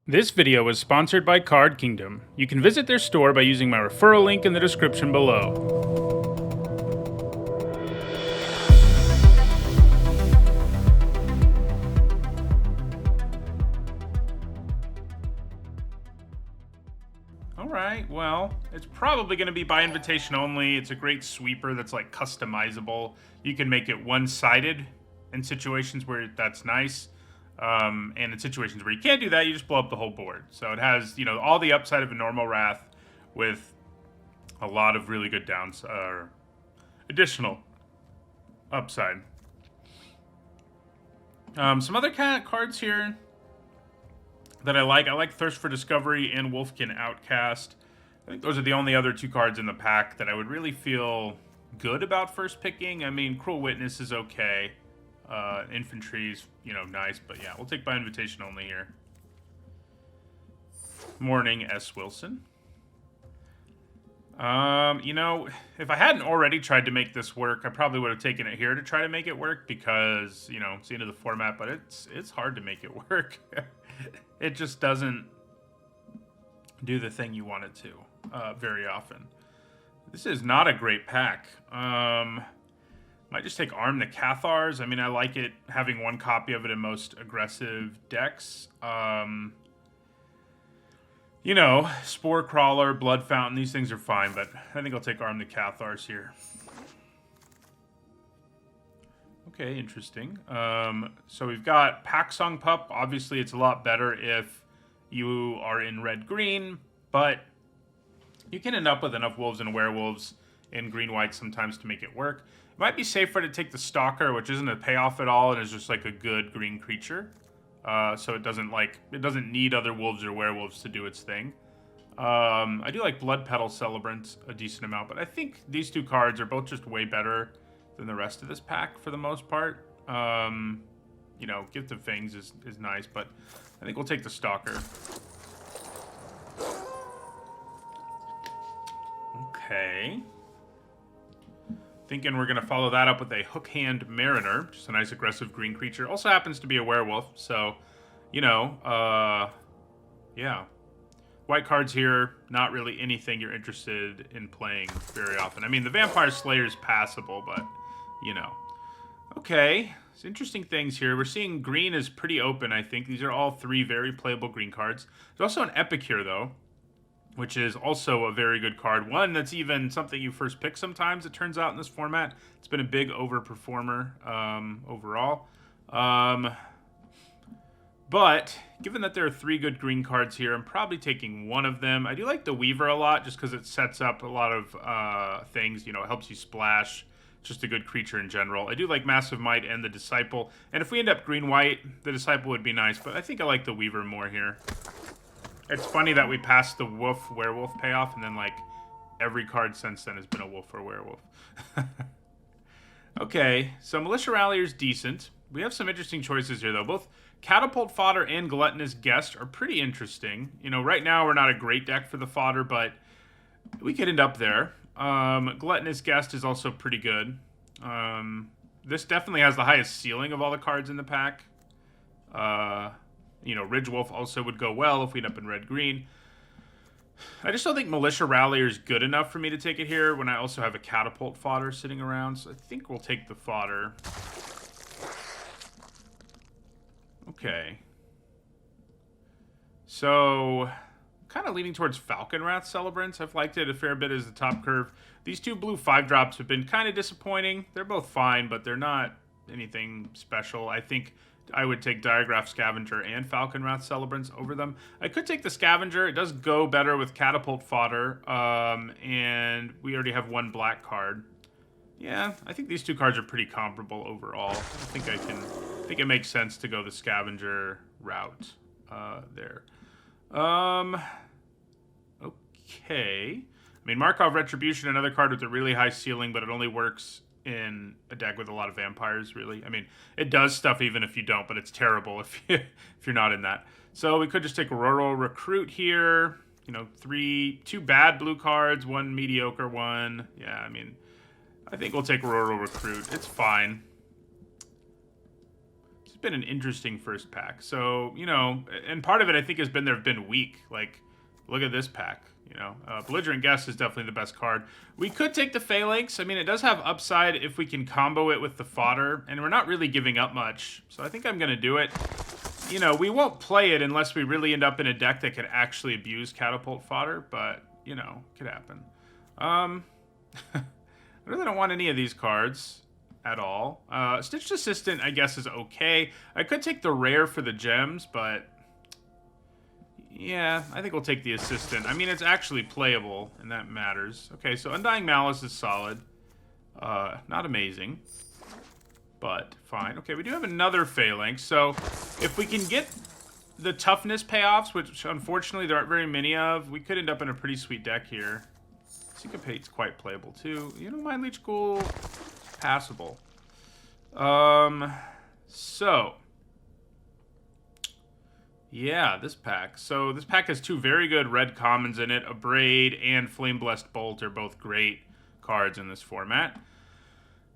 This video was sponsored by Card Kingdom. You can visit their store by using my referral link in the description below. Alright, well, it's probably going to be by invitation only. It's a great sweeper that's like customizable. You can make it one-sided in situations where that's nice. And in situations where you can't do that, you just blow up the whole board. So it has, you know, all the upside of a normal Wrath with a lot of really good additional upside. Some other kind of cards here that I like Thirst for Discovery and Wolfkin Outcast. I think those are the only other two cards in the pack that I would really feel good about first picking. I mean, Cruel Witness is okay. Infantry's, you know, nice, but yeah, we'll take by invitation only here. Morning, S. Wilson. You know, if I hadn't already tried to make this work, I probably would have taken it here to try to make it work because, you know, it's the end of the format, but it's hard to make it work. It just doesn't do the thing you want it to very often. This is not a great pack. Might just take Arm the Cathars. I mean, I like it having one copy of it in most aggressive decks. You know, Spore Crawler, Blood Fountain, these things are fine, but I think I'll take Arm the Cathars here. Okay, interesting. So we've got Packsong Pup. Obviously, it's a lot better if you are in red-green, but you can end up with enough wolves and werewolves in green-white sometimes to make it work. It might be safer to take the Stalker, which isn't a payoff at all and is just like a good green creature. So it doesn't need other wolves or werewolves to do its thing. I do like Blood Petal Celebrant a decent amount, but I think these two cards are both just way better than the rest of this pack for the most part. You know, Gift of Fangs is nice, but I think we'll take the Stalker. Okay. Thinking we're going to follow that up with a Hookhand Mariner, just a nice aggressive green creature. Also happens to be a werewolf, so, you know, yeah. White cards here, not really anything you're interested in playing very often. I mean, the Vampire Slayer is passable, but, you know. Okay, it's interesting things here. We're seeing green is pretty open, I think. These are all three very playable green cards. There's also an Epic here, though, which is also a very good card. One that's even something you first pick sometimes, it turns out, in this format. It's been a big overperformer overall. But given that there are three good green cards here, I'm probably taking one of them. I do like the Weaver a lot just because it sets up a lot of things. You know, it helps you splash. It's just a good creature in general. I do like Massive Might and the Disciple. And if we end up green-white, the Disciple would be nice. But I think I like the Weaver more here. It's funny that we passed the wolf-werewolf payoff, and then, like, every card since then has been a wolf or werewolf. Okay, so Militia Rallier's decent. We have some interesting choices here, though. Both Catapult Fodder and Gluttonous Guest are pretty interesting. You know, right now we're not a great deck for the fodder, but we could end up there. Gluttonous Guest is also pretty good. This definitely has the highest ceiling of all the cards in the pack. You know, Ridge Wolf also would go well if we end up in red-green. I just don't think Militia Rallier is good enough for me to take it here when I also have a Catapult Fodder sitting around. So I think we'll take the fodder. Okay. So, kind of leaning towards Falcon Wrath Celebrants. I've liked it a fair bit as the top curve. These two blue 5-drops have been kind of disappointing. They're both fine, but they're not anything special. I think I would take Diregraph Scavenger and Falcon Wrath Celebrants over them. I could take the Scavenger. It does go better with Catapult Fodder, and we already have one black card. Yeah, I think these two cards are pretty comparable overall. I think it makes sense to go the Scavenger route there. Okay. I mean, Markov Retribution, another card with a really high ceiling, but it only works in a deck with a lot of vampires, really. I mean, it does stuff even if you don't, but it's terrible if you're not in that. So we could just take Rural Recruit here. You know, two bad blue cards, one mediocre one. Yeah, I mean, I think we'll take Rural Recruit. It's fine. been an interesting first pack. So, you know, and part of it I think has been they've been weak. Like, look at this pack. You know, Belligerent Guest is definitely the best card. We could take the Phalanx. I mean, it does have upside if we can combo it with the fodder, and we're not really giving up much. So I think I'm going to do it. You know, we won't play it unless we really end up in a deck that can actually abuse Catapult fodder, but, you know, it could happen. I really don't want any of these cards at all. Stitched Assistant, I guess, is okay. I could take the rare for the gems, but yeah, I think we'll take the Assistant. I mean, it's actually playable, and that matters. Okay, so Undying Malice is solid. Not amazing, but fine. Okay, we do have another Phalanx, so if we can get the toughness payoffs, which unfortunately there aren't very many of, we could end up in a pretty sweet deck here. Syncopate's quite playable, too. You know, Mind Leech Ghoul, passable. So... yeah, this pack. So this pack has two very good red commons in it. Abrade and Flame Blessed Bolt are both great cards in this format.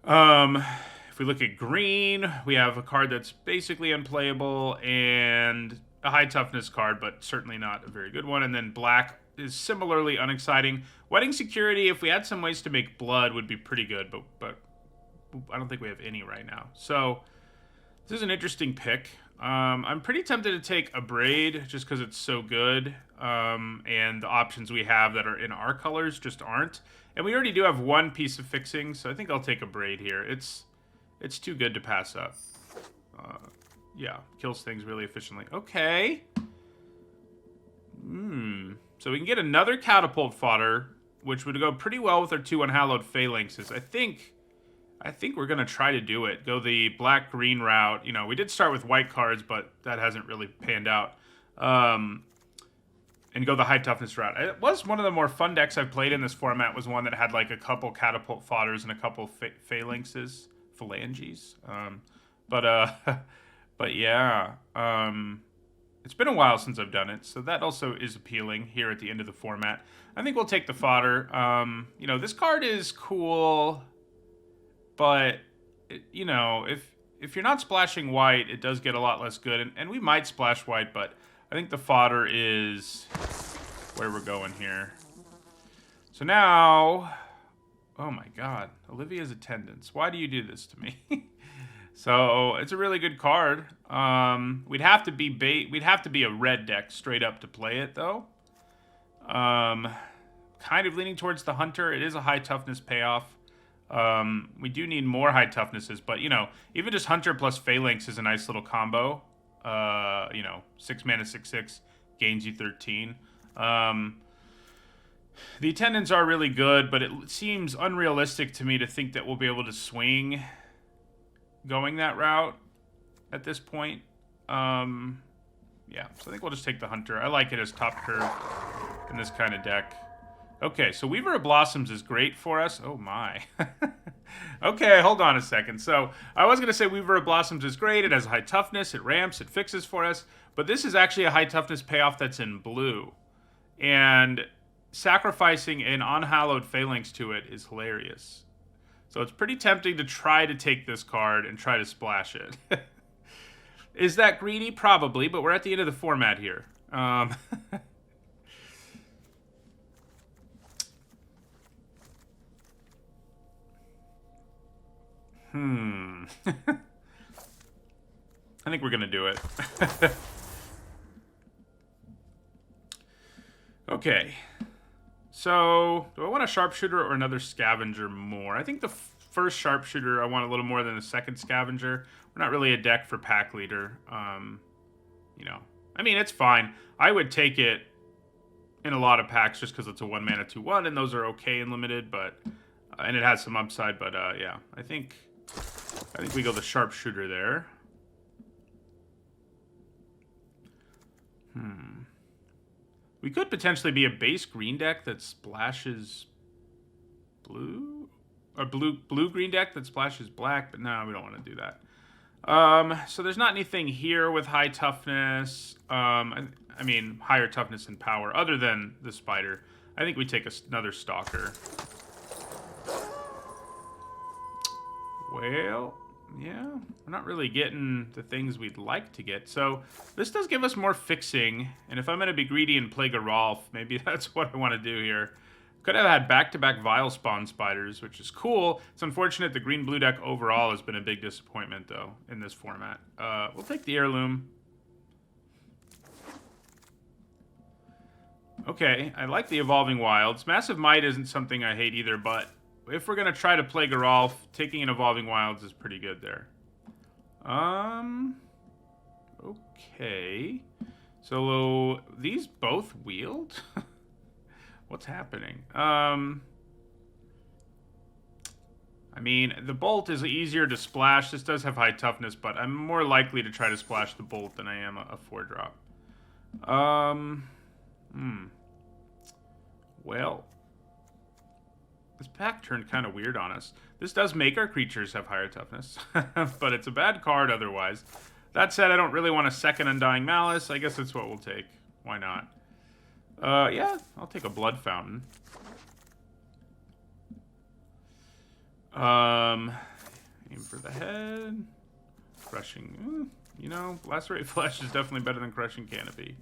If we look at green, we have a card that's basically unplayable and a high toughness card, but certainly not a very good one. And then black is similarly unexciting. Wedding Security, if we had some ways to make blood, would be pretty good, but I don't think we have any right now. So this is an interesting pick. I'm pretty tempted to take Abrade just because it's so good, and the options we have that are in our colors just aren't. And we already do have one piece of fixing, so I think I'll take Abrade here. It's too good to pass up. Yeah, kills things really efficiently. Okay. So we can get another Catapult fodder, which would go pretty well with our two Unhallowed Phalanxes. I think we're going to try to do it. Go the black-green route. You know, we did start with white cards, but that hasn't really panned out. And go the high-toughness route. It was one of the more fun decks I've played in this format, was one that had, like, a couple Catapult fodders and a couple Phalanxes. Phalanges. But yeah. It's been a while since I've done it, so that also is appealing here at the end of the format. I think we'll take the fodder. You know, this card is cool... but, you know, if you're not splashing white, it does get a lot less good. And we might splash white, but I think the fodder is where we're going here. So now... oh my god. Olivia's Attendants. Why do you do this to me? So, it's a really good card. We'd have to be a red deck straight up to play it, though. Kind of leaning towards the Hunter. It is a high toughness payoff. We do need more high toughnesses, but, you know, even just Hunter plus Phalanx is a nice little combo. You know, 6 mana, 6/6, gains you 13. The Attendants are really good, but it seems unrealistic to me to think that we'll be able to swing going that route at this point. Yeah, so I think we'll just take the Hunter. I like it as top curve in this kind of deck. Okay, so Weaver of Blossoms is great for us. Oh, my. Okay, hold on a second. So I was going to say Weaver of Blossoms is great. It has high toughness. It ramps. It fixes for us. But this is actually a high toughness payoff that's in blue. And sacrificing an Unhallowed Phalanx to it is hilarious. So it's pretty tempting to try to take this card and try to splash it. Is that greedy? Probably, but we're at the end of the format here. I think we're going to do it. Okay. So, do I want a Sharpshooter or another Scavenger more? I think the first Sharpshooter I want a little more than the second Scavenger. We're not really a deck for Pack Leader. You know, I mean, it's fine. I would take it in a lot of packs just because it's a 1 mana 2/1, and those are okay in limited, but and it has some upside. But yeah, I think we go the Sharpshooter there. We could potentially be a base green deck that splashes blue, or blue green deck that splashes black, but no, we don't want to do that. So there's not anything here with high toughness. I mean, higher toughness and power, other than the spider. I think we take another Stalker. Well, yeah, we're not really getting the things we'd like to get. So this does give us more fixing. And if I'm going to be greedy and play Geralf, maybe that's what I want to do here. Could have had back-to-back Vile Spawn Spiders, which is cool. It's unfortunate the green-blue deck overall has been a big disappointment, though, in this format. We'll take the Heirloom. Okay, I like the Evolving Wilds. Massive Might isn't something I hate either, but if we're going to try to play Geralf, taking an Evolving Wilds is pretty good there. Okay. So, these both wield? What's happening? I mean, the Bolt is easier to splash. This does have high toughness, but I'm more likely to try to splash the Bolt than I am a 4-drop. Well, this pack turned kind of weird on us. This does make our creatures have higher toughness, but it's a bad card otherwise. That said, I don't really want a second Undying Malice. I guess that's what we'll take. Why not? Yeah, I'll take a Blood Fountain. Aim for the head. Crushing, you know, Lacerate Flesh is definitely better than Crushing Canopy.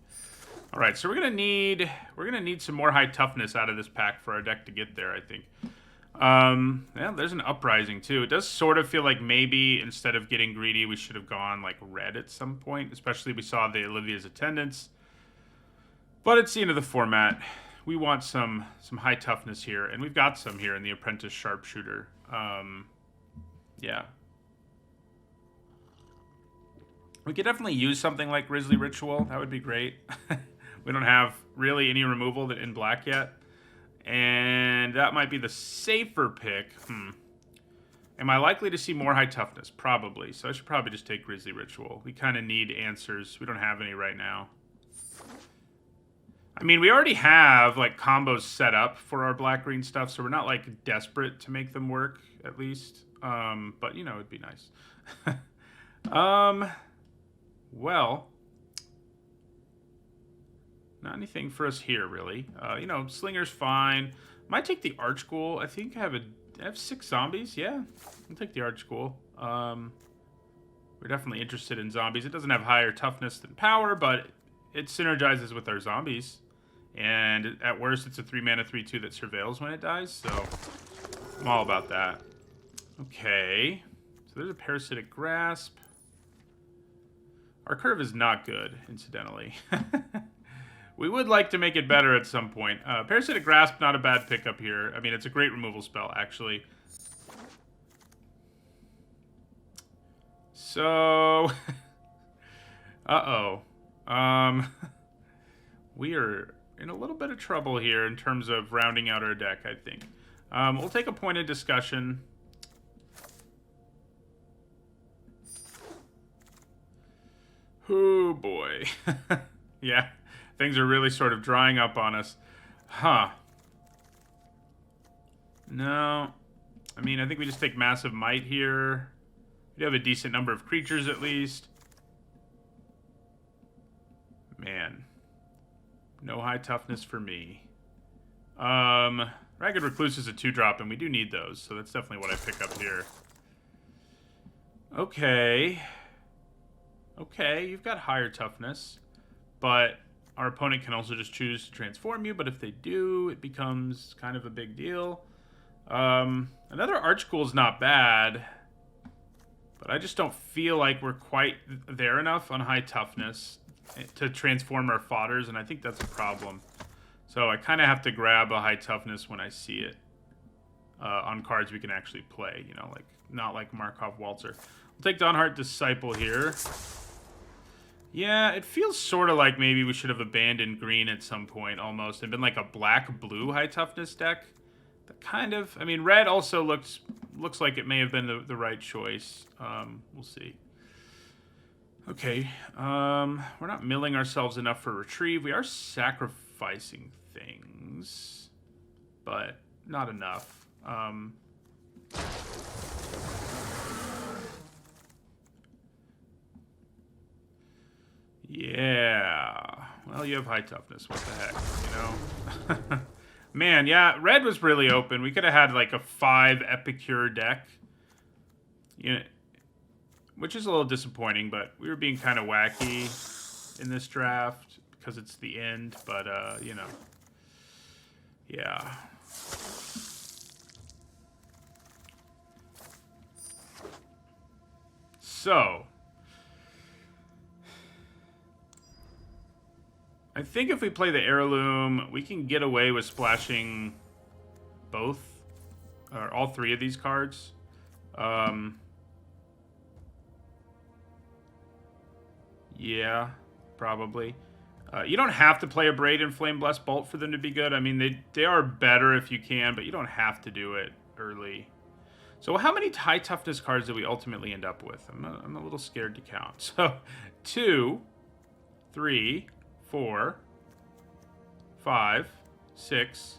All right, so we're gonna need some more high toughness out of this pack for our deck to get there, I think. Yeah, there's an Uprising too. It does sort of feel like maybe instead of getting greedy, we should have gone like red at some point. Especially we saw the Olivia's Attendants. But it's the end of the format. We want some high toughness here, and we've got some here in the Apprentice Sharpshooter. Yeah. We could definitely use something like Grisly Ritual. That would be great. We don't have really any removal in black yet. And that might be the safer pick. Am I likely to see more high toughness? Probably. So I should probably just take Grisly Ritual. We kind of need answers. We don't have any right now. I mean, we already have, like, combos set up for our black-green stuff, so we're not, like, desperate to make them work, at least. But, you know, it'd be nice. Well, not anything for us here, really. You know, Slinger's fine. Might take the Archghoul. I think I have 6 zombies. Yeah, I'll take the Archghoul. We're definitely interested in zombies. It doesn't have higher toughness than power, but it synergizes with our zombies. And at worst, it's a 3-mana 3/2 that surveils when it dies, so I'm all about that. Okay, so there's a Parasitic Grasp. Our curve is not good, incidentally. We would like to make it better at some point. Parasitic Grasp, not a bad pickup here. I mean, it's a great removal spell, actually. So... uh-oh. We are in a little bit of trouble here in terms of rounding out our deck, I think. We'll take a pointed discussion. Oh, boy. Yeah, things are really sort of drying up on us. Huh. No. I mean, I think we just take Massive Might here. We have a decent number of creatures, at least. Man. No high toughness for me. Ragged Recluse is a 2-drop, and we do need those, so that's definitely what I pick up here. Okay. Okay, you've got higher toughness, but our opponent can also just choose to transform you, but if they do, it becomes kind of a big deal. Another Archghoul is not bad, but I just don't feel like we're quite there enough on high toughness to transform our fodders, and I think that's a problem. So I kind of have to grab a high toughness when I see it on cards we can actually play, you know, like not like Markov Waltzer. We'll take Dawnheart Disciple here. Yeah, it feels sort of like maybe we should have abandoned green at some point almost and been like a black-blue high toughness deck. That kind of, I mean, red also looks like it may have been the right choice. We'll see. Okay, we're not milling ourselves enough for retrieve. We are sacrificing things, but not enough. Yeah. Well, you have high toughness. What the heck, you know? Man, yeah, red was really open. We could have had like a 5 Epicure deck. You know, which is a little disappointing, but we were being kind of wacky in this draft because it's the end, but, you know, yeah. So, I think if we play the heirloom, we can get away with splashing both, or all three of these cards. Yeah, probably. You don't have to play a Braid and Flame Blessed Bolt for them to be good. I mean, they are better if you can, but you don't have to do it early. So how many high toughness cards did we ultimately end up with? I'm a little scared to count. So 2, 3, 4, 5, 6,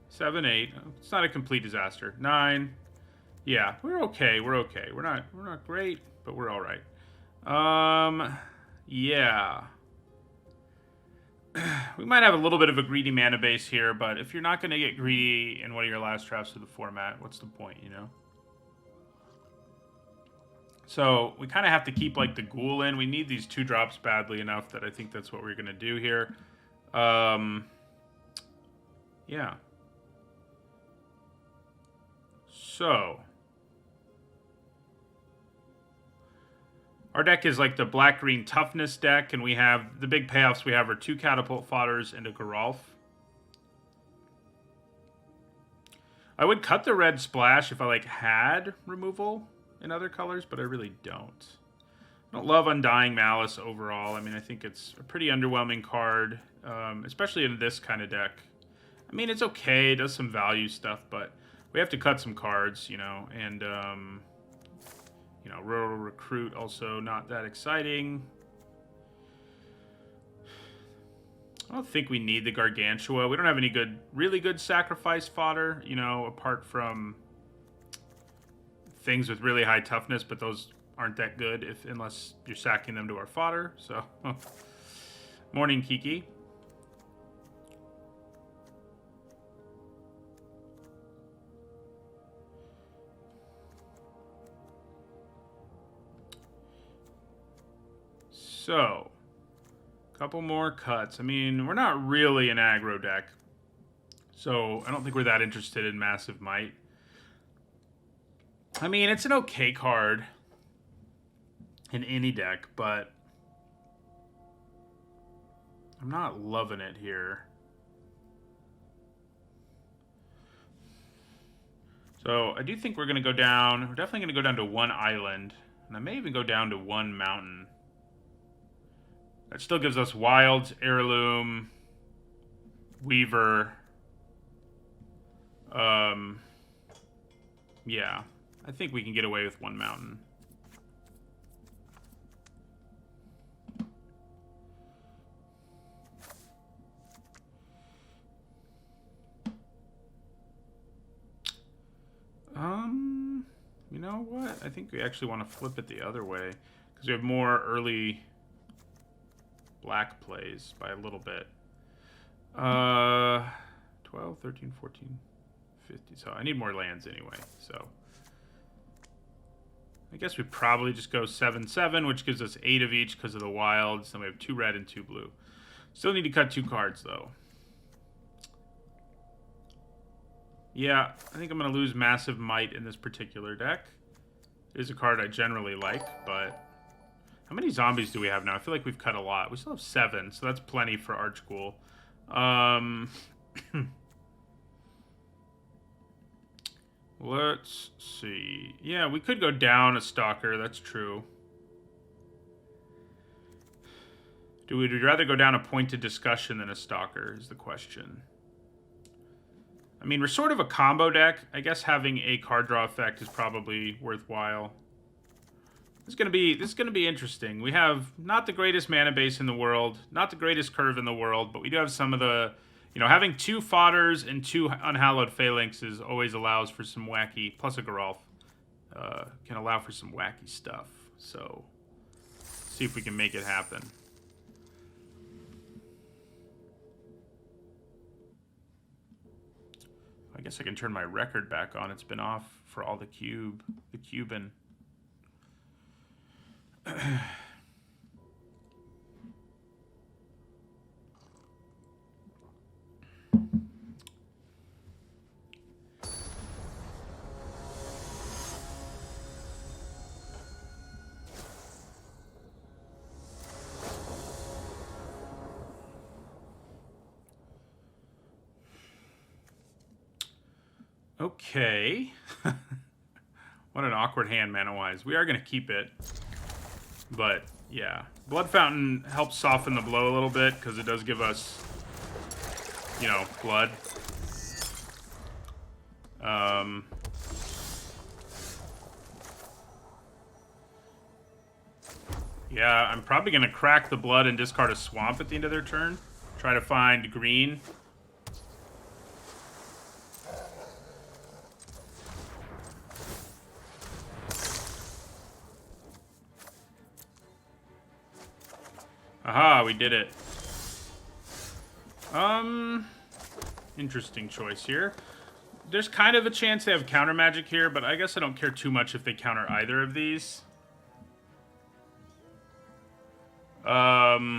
7, 8. It's not a complete disaster. 9. Yeah, we're okay. We're okay. We're not great, but we're all right. Yeah. We might have a little bit of a greedy mana base here, but if you're not going to get greedy in one of your last drafts of the format, what's the point, you know? So we kind of have to keep like the ghoul in. We need these 2 drops badly enough that I think that's what we're going to do here. Yeah. So our deck is like the black-green toughness deck, and we have the big payoffs we have are 2 catapult fodders and a Geralf. I would cut the red splash if I like had removal in other colors, but I really don't. I don't love Undying Malice overall. I mean, I think it's a pretty underwhelming card, especially in this kind of deck. I mean, it's okay, it does some value stuff, but we have to cut some cards, you know, and you know, Rural Recruit also not that exciting. I don't think we need the Gargantua. We don't have any really good sacrifice fodder, you know, apart from things with really high toughness, but those aren't that good unless you're sacking them to our fodder. So, morning, Kiki. So, a couple more cuts. I mean, we're not really an aggro deck, so I don't think we're that interested in Massive Might. I mean, it's an okay card in any deck, but I'm not loving it here. So I do think we're going to go down. We're definitely going to go down to 1 island, and I may even go down to 1 mountain. That still gives us Wilds, Heirloom, Weaver. Yeah, I think we can get away with 1 mountain. You know what? I think we actually want to flip it the other way because we have more early black plays by a little bit. 12, 13, 14, 50. So I need more lands anyway. So I guess we probably just go 7/7, which gives us 8 of each because of the wilds. Then we have 2 red and 2 blue. Still need to cut 2 cards though. Yeah, I think I'm going to lose Massive Might in this particular deck. It is a card I generally like, but how many zombies do we have now? I feel like we've cut a lot. We still have 7, so that's plenty for Archghoul. Let's see. Yeah, we could go down a Stalker. That's true. Would we rather go down a Pointed Discussion than a Stalker is the question. I mean, we're sort of a combo deck. I guess having a card draw effect is probably worthwhile. This is gonna be interesting. We have not the greatest mana base in the world, not the greatest curve in the world, but we do have some of the, you know, having 2 fodders and 2 unhallowed phalanxes always allows for some wacky, plus a Geralf, can allow for some wacky stuff. So, see if we can make it happen. I guess I can turn my record back on. It's been off for all the Cuban. Okay. What an awkward hand, mana-wise. We are going to keep it. But, yeah. Blood Fountain helps soften the blow a little bit, because it does give us, you know, blood. Yeah, I'm probably going to crack the blood and discard a swamp at the end of their turn. Try to find green. Aha, we did it. Interesting choice here. There's kind of a chance they have counter magic here, but I guess I don't care too much if they counter either of these. Yeah.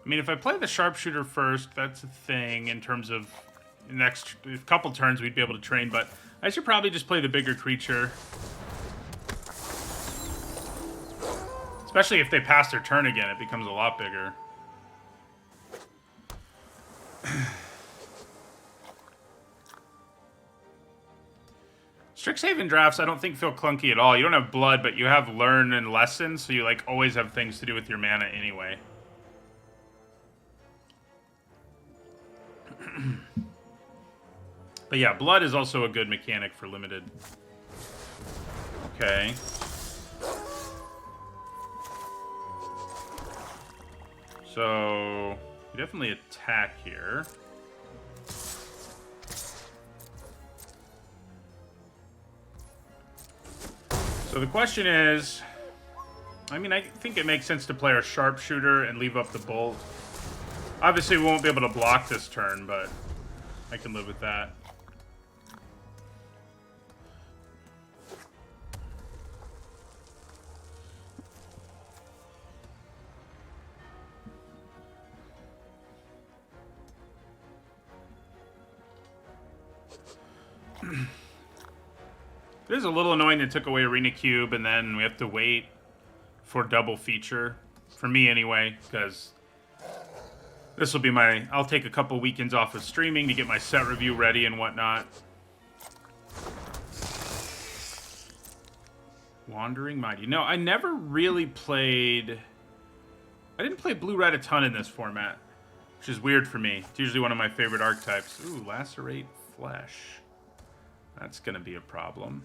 I mean, if I play the sharpshooter first, that's a thing in terms of the next couple turns we'd be able to train, but I should probably just play the bigger creature. Especially if they pass their turn again, it becomes a lot bigger. Strixhaven drafts, I don't think feel clunky at all. You don't have blood, but you have learn and lesson, so you like always have things to do with your mana anyway. But yeah, blood is also a good mechanic for limited. Okay. So, we definitely attack here. So the question is, I mean, I think it makes sense to play our sharpshooter and leave up the bolt. Obviously, we won't be able to block this turn, but I can live with that. It is a little annoying they took away Arena Cube, and then we have to wait for double feature. For me, anyway, because this will be my... I'll take a couple weekends off of streaming to get my set review ready and whatnot. Wandering Mighty. No, I never really played... I didn't play Blue-Red a ton in this format, which is weird for me. It's usually one of my favorite archetypes. Ooh, Lacerate Flesh. That's going to be a problem.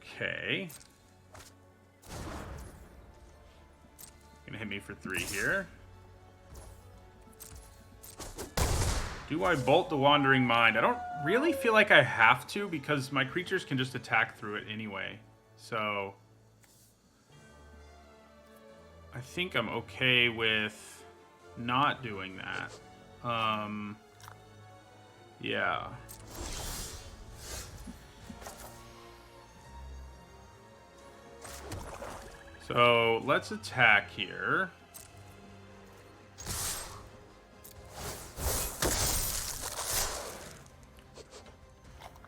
Okay. Gonna hit me for 3 here. Do I bolt the Wandering Mind? I don't really feel like I have to because my creatures can just attack through it anyway. So I think I'm okay with not doing that. Yeah. So let's attack here.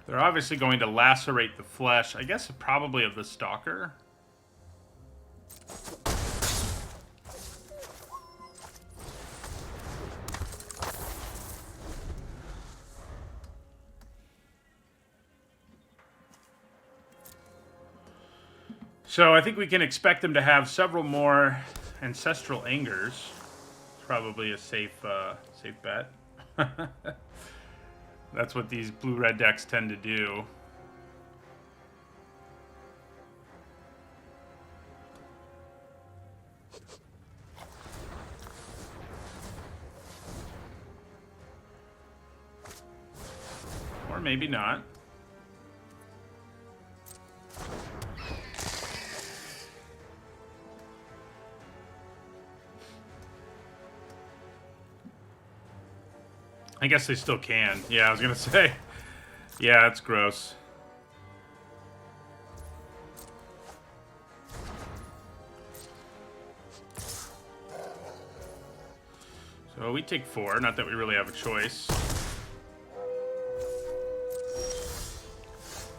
They're obviously going to lacerate the flesh. I guess probably of the Stalker. So I think we can expect them to have several more Ancestral Angers. It's probably a safe bet. That's what these blue-red decks tend to do. Or maybe not. I guess they still can. Yeah, I was gonna say. Yeah, it's gross. So we take 4, not that we really have a choice.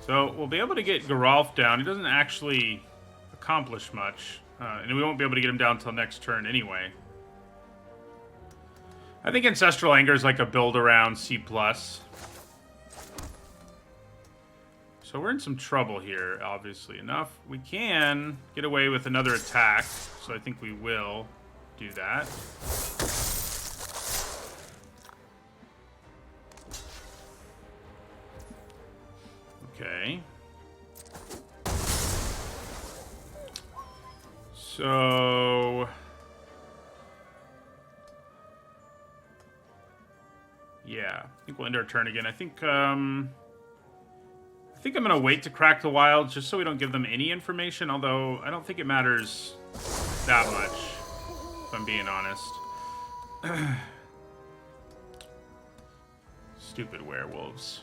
So we'll be able to get Geralf down. He doesn't actually accomplish much. And we won't be able to get him down until next turn anyway. I think Ancestral Anger is like a build around C+. So we're in some trouble here, obviously enough. We can get away with another attack, so I think we will do that. Okay. So... yeah, I think we'll end our turn again. I think I'm going to wait to crack the wilds just so we don't give them any information, although I don't think it matters that much, if I'm being honest. Stupid werewolves.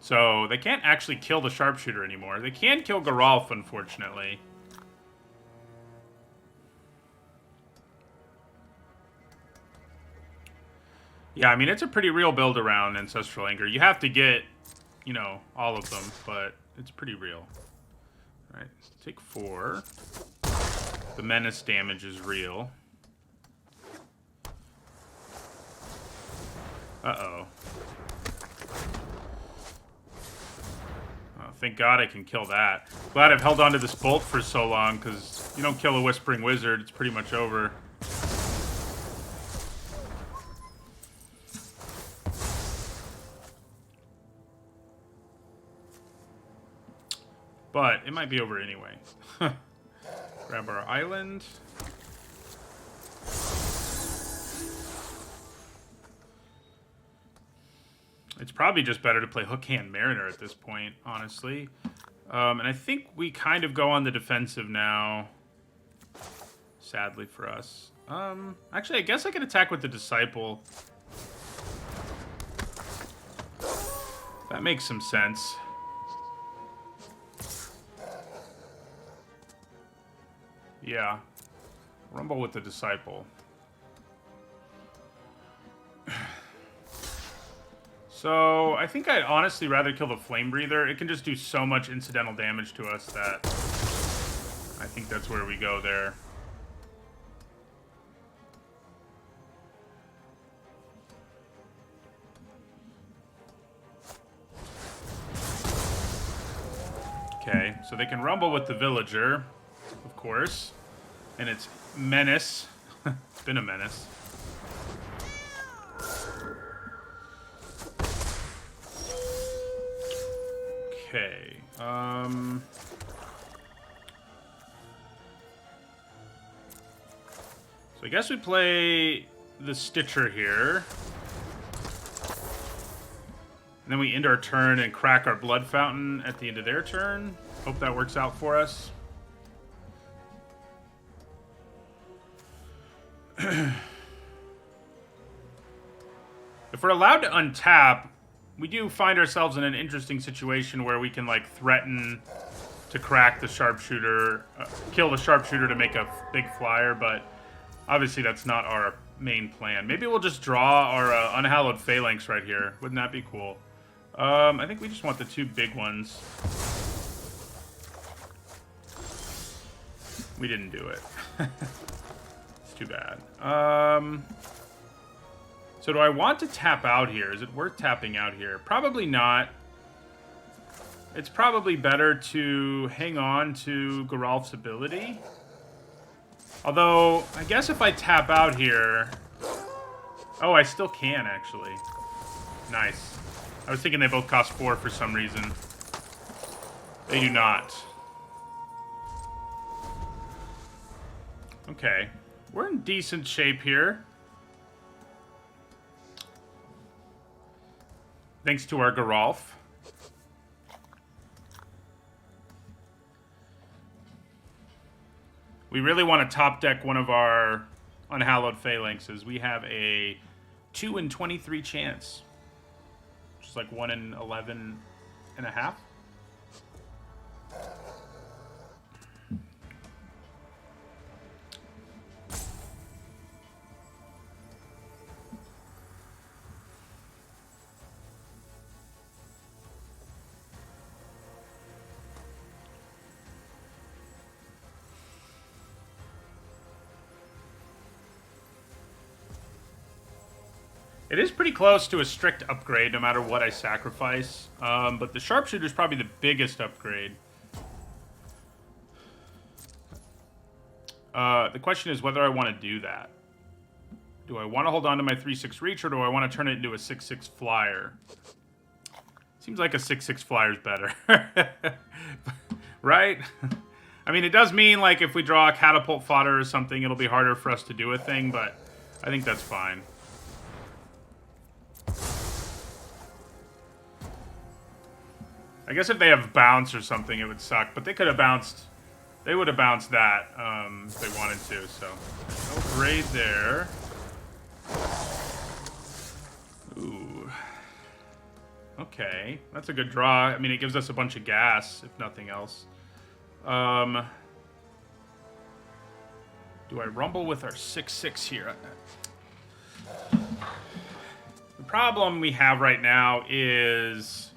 So, they can't actually kill the sharpshooter anymore. They can kill Geralf, unfortunately. Yeah, I mean, it's a pretty real build around Ancestral Anger. You have to get, you know, all of them, but it's pretty real. All right, take 4. The menace damage is real. Uh-oh. Oh, thank God I can kill that. Glad I've held on to this bolt for so long, because you don't kill a Whispering Wizard, it's pretty much over. But it might be over anyway. Grab our island. It's probably just better to play Hookhand Mariner at this point, honestly. And I think we kind of go on the defensive now. Sadly for us. Actually, I guess I could attack with the Disciple. That makes some sense. Yeah. Rumble with the Disciple. So, I think I'd honestly rather kill the Flame Breather. It can just do so much incidental damage to us that I think that's where we go there. Okay, so they can rumble with the Villager, of course. And it's Menace. It's been a menace. Okay. So I guess we play the Stitcher here. And then we end our turn and crack our Blood Fountain at the end of their turn. Hope that works out for us. If we're allowed to untap, we do find ourselves in an interesting situation where we can, like, threaten to crack the sharpshooter, kill the sharpshooter to make a big flyer, but obviously that's not our main plan. Maybe we'll just draw our Unhallowed Phalanx right here. Wouldn't that be cool? I think we just want the 2 big ones. We didn't do it. It's too bad. So do I want to tap out here? Is it worth tapping out here? Probably not. It's probably better to hang on to Geralf's ability. Although, I guess if I tap out here... Oh, I still can, actually. Nice. I was thinking they both cost 4 for some reason. They do not. Okay. We're in decent shape here. Thanks to our Geralf. We really want to top deck one of our unhallowed phalanxes. We have a 2 in 23 chance. Which is like 1 in 11 and a half. It is pretty close to a strict upgrade, no matter what I sacrifice. But the sharpshooter is probably the biggest upgrade. The question is whether I want to do that. Do I want to hold on to my 3/6 reach, or do I want to turn it into a 6/6 flyer? Seems like a 6/6 flyer is better. Right? I mean, it does mean, like, if we draw a catapult fodder or something, it'll be harder for us to do a thing, but I think that's fine. I guess if they have bounce or something, it would suck. But they could have bounced. They would have bounced that if they wanted to. So no raid there. Ooh. Okay, that's a good draw. I mean, it gives us a bunch of gas, if nothing else. Do I rumble with our 6/6 here? The problem we have right now is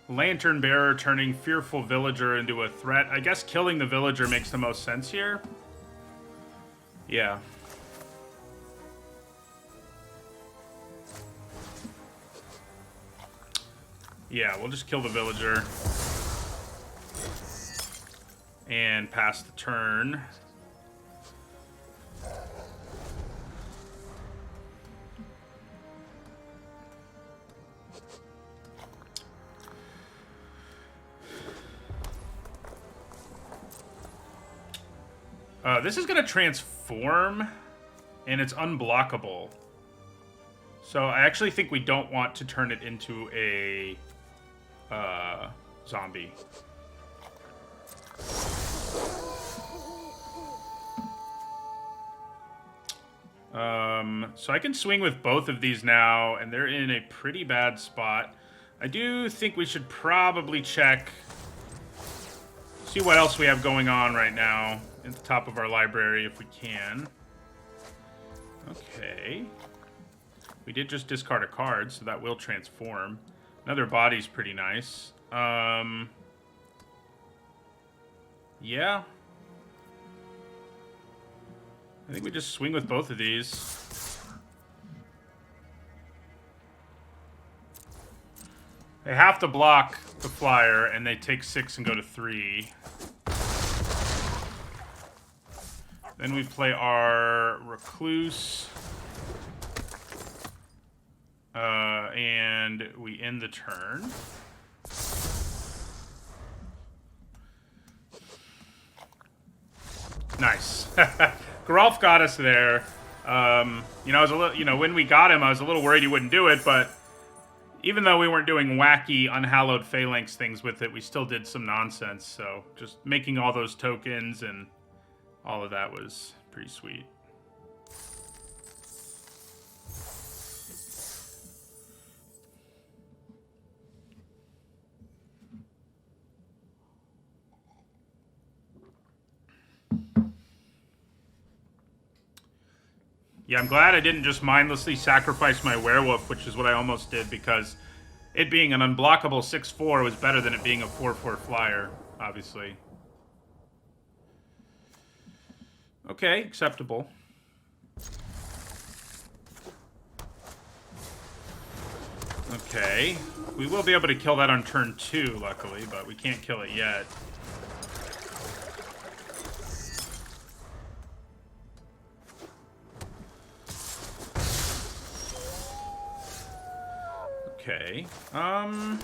Lantern Bearer turning Fearful Villager into a threat. I guess killing the Villager makes the most sense here. Yeah. Yeah, we'll just kill the Villager. And pass the turn. This is going to transform, and it's unblockable. So I actually think we don't want to turn it into a zombie. So I can swing with both of these now, and they're in a pretty bad spot. I do think we should probably check, see what else we have going on right now at the top of our library if we can. Okay. We did just discard a card, so that will transform. Another body's pretty nice. Yeah. I think we just swing with both of these. They have to block the flyer, and they take 6 and go to 3. Then we play our Recluse. And we end the turn. Nice. Geralf got us there. You know, I was a little, you know, when we got him, I was a little worried he wouldn't do it, but even though we weren't doing wacky, unhallowed phalanx things with it, we still did some nonsense. So just making all those tokens and all of that was pretty sweet. Yeah, I'm glad I didn't just mindlessly sacrifice my werewolf, which is what I almost did, because it being an unblockable 6/4 was better than it being a 4/4 flyer, obviously. Okay, acceptable. Okay, we will be able to kill that on turn 2, luckily, but we can't kill it yet. Okay. I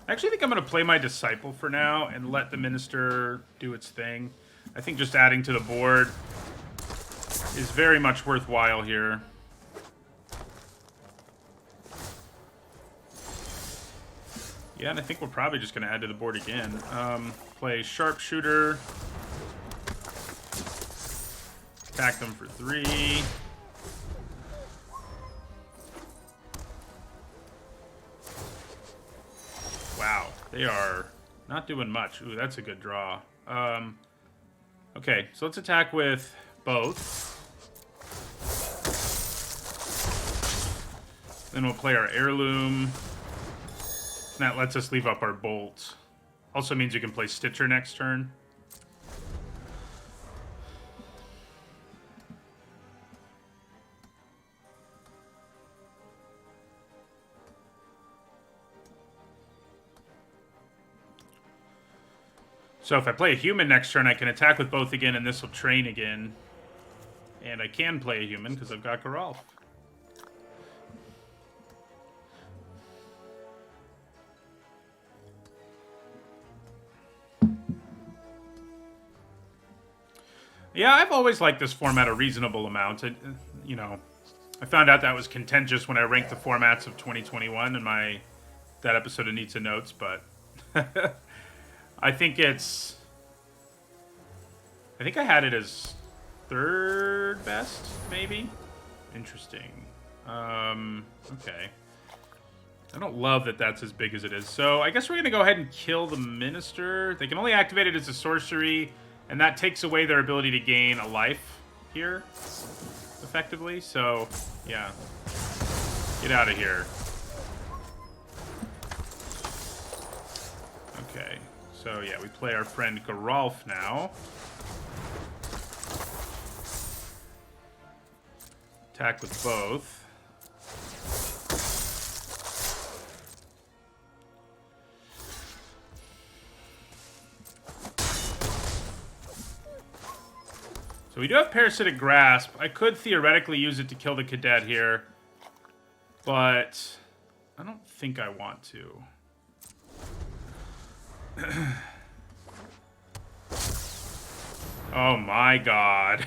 actually think I'm going to play my Disciple for now and let the Minister do its thing. I think just adding to the board is very much worthwhile here. Yeah, and I think we're probably just going to add to the board again. Play Sharpshooter. Attack them for 3. Wow, they are not doing much. Ooh, that's a good draw. Okay, so let's attack with both. Then we'll play our Heirloom. And that lets us leave up our Bolt. Also means you can play Stitcher next turn. So if I play a human next turn, I can attack with both again, and this will train again. And I can play a human because I've got Geralf. Yeah, I've always liked this format a reasonable amount. You know, I found out that was contentious when I ranked the formats of 2021 in that episode of Needs and Notes, but I think I had it as 3rd best, maybe? Interesting. Okay. I don't love that that's as big as it is. So I guess we're going to go ahead and kill the Minister. They can only activate it as a sorcery, and that takes away their ability to gain a life here, effectively. So, yeah. Get out of here. Okay. So, yeah, we play our friend Geralf now. Attack with both. So we do have Parasitic Grasp. I could theoretically use it to kill the Cadet here, but I don't think I want to. Oh my god.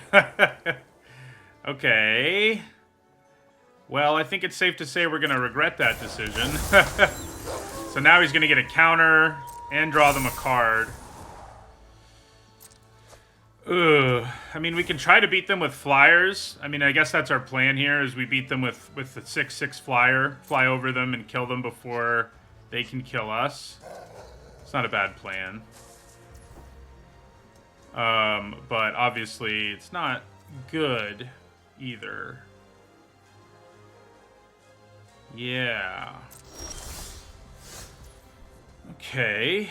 Okay. Well, I think it's safe to say we're going to regret that decision. So now he's going to get a counter and draw them a card. Ugh. I mean, we can try to beat them with flyers. I mean, I guess that's our plan here, is we beat them with the 6/6 flyer, fly over them and kill them before they can kill us. It's not a bad plan. But obviously it's not good either. Yeah. Okay.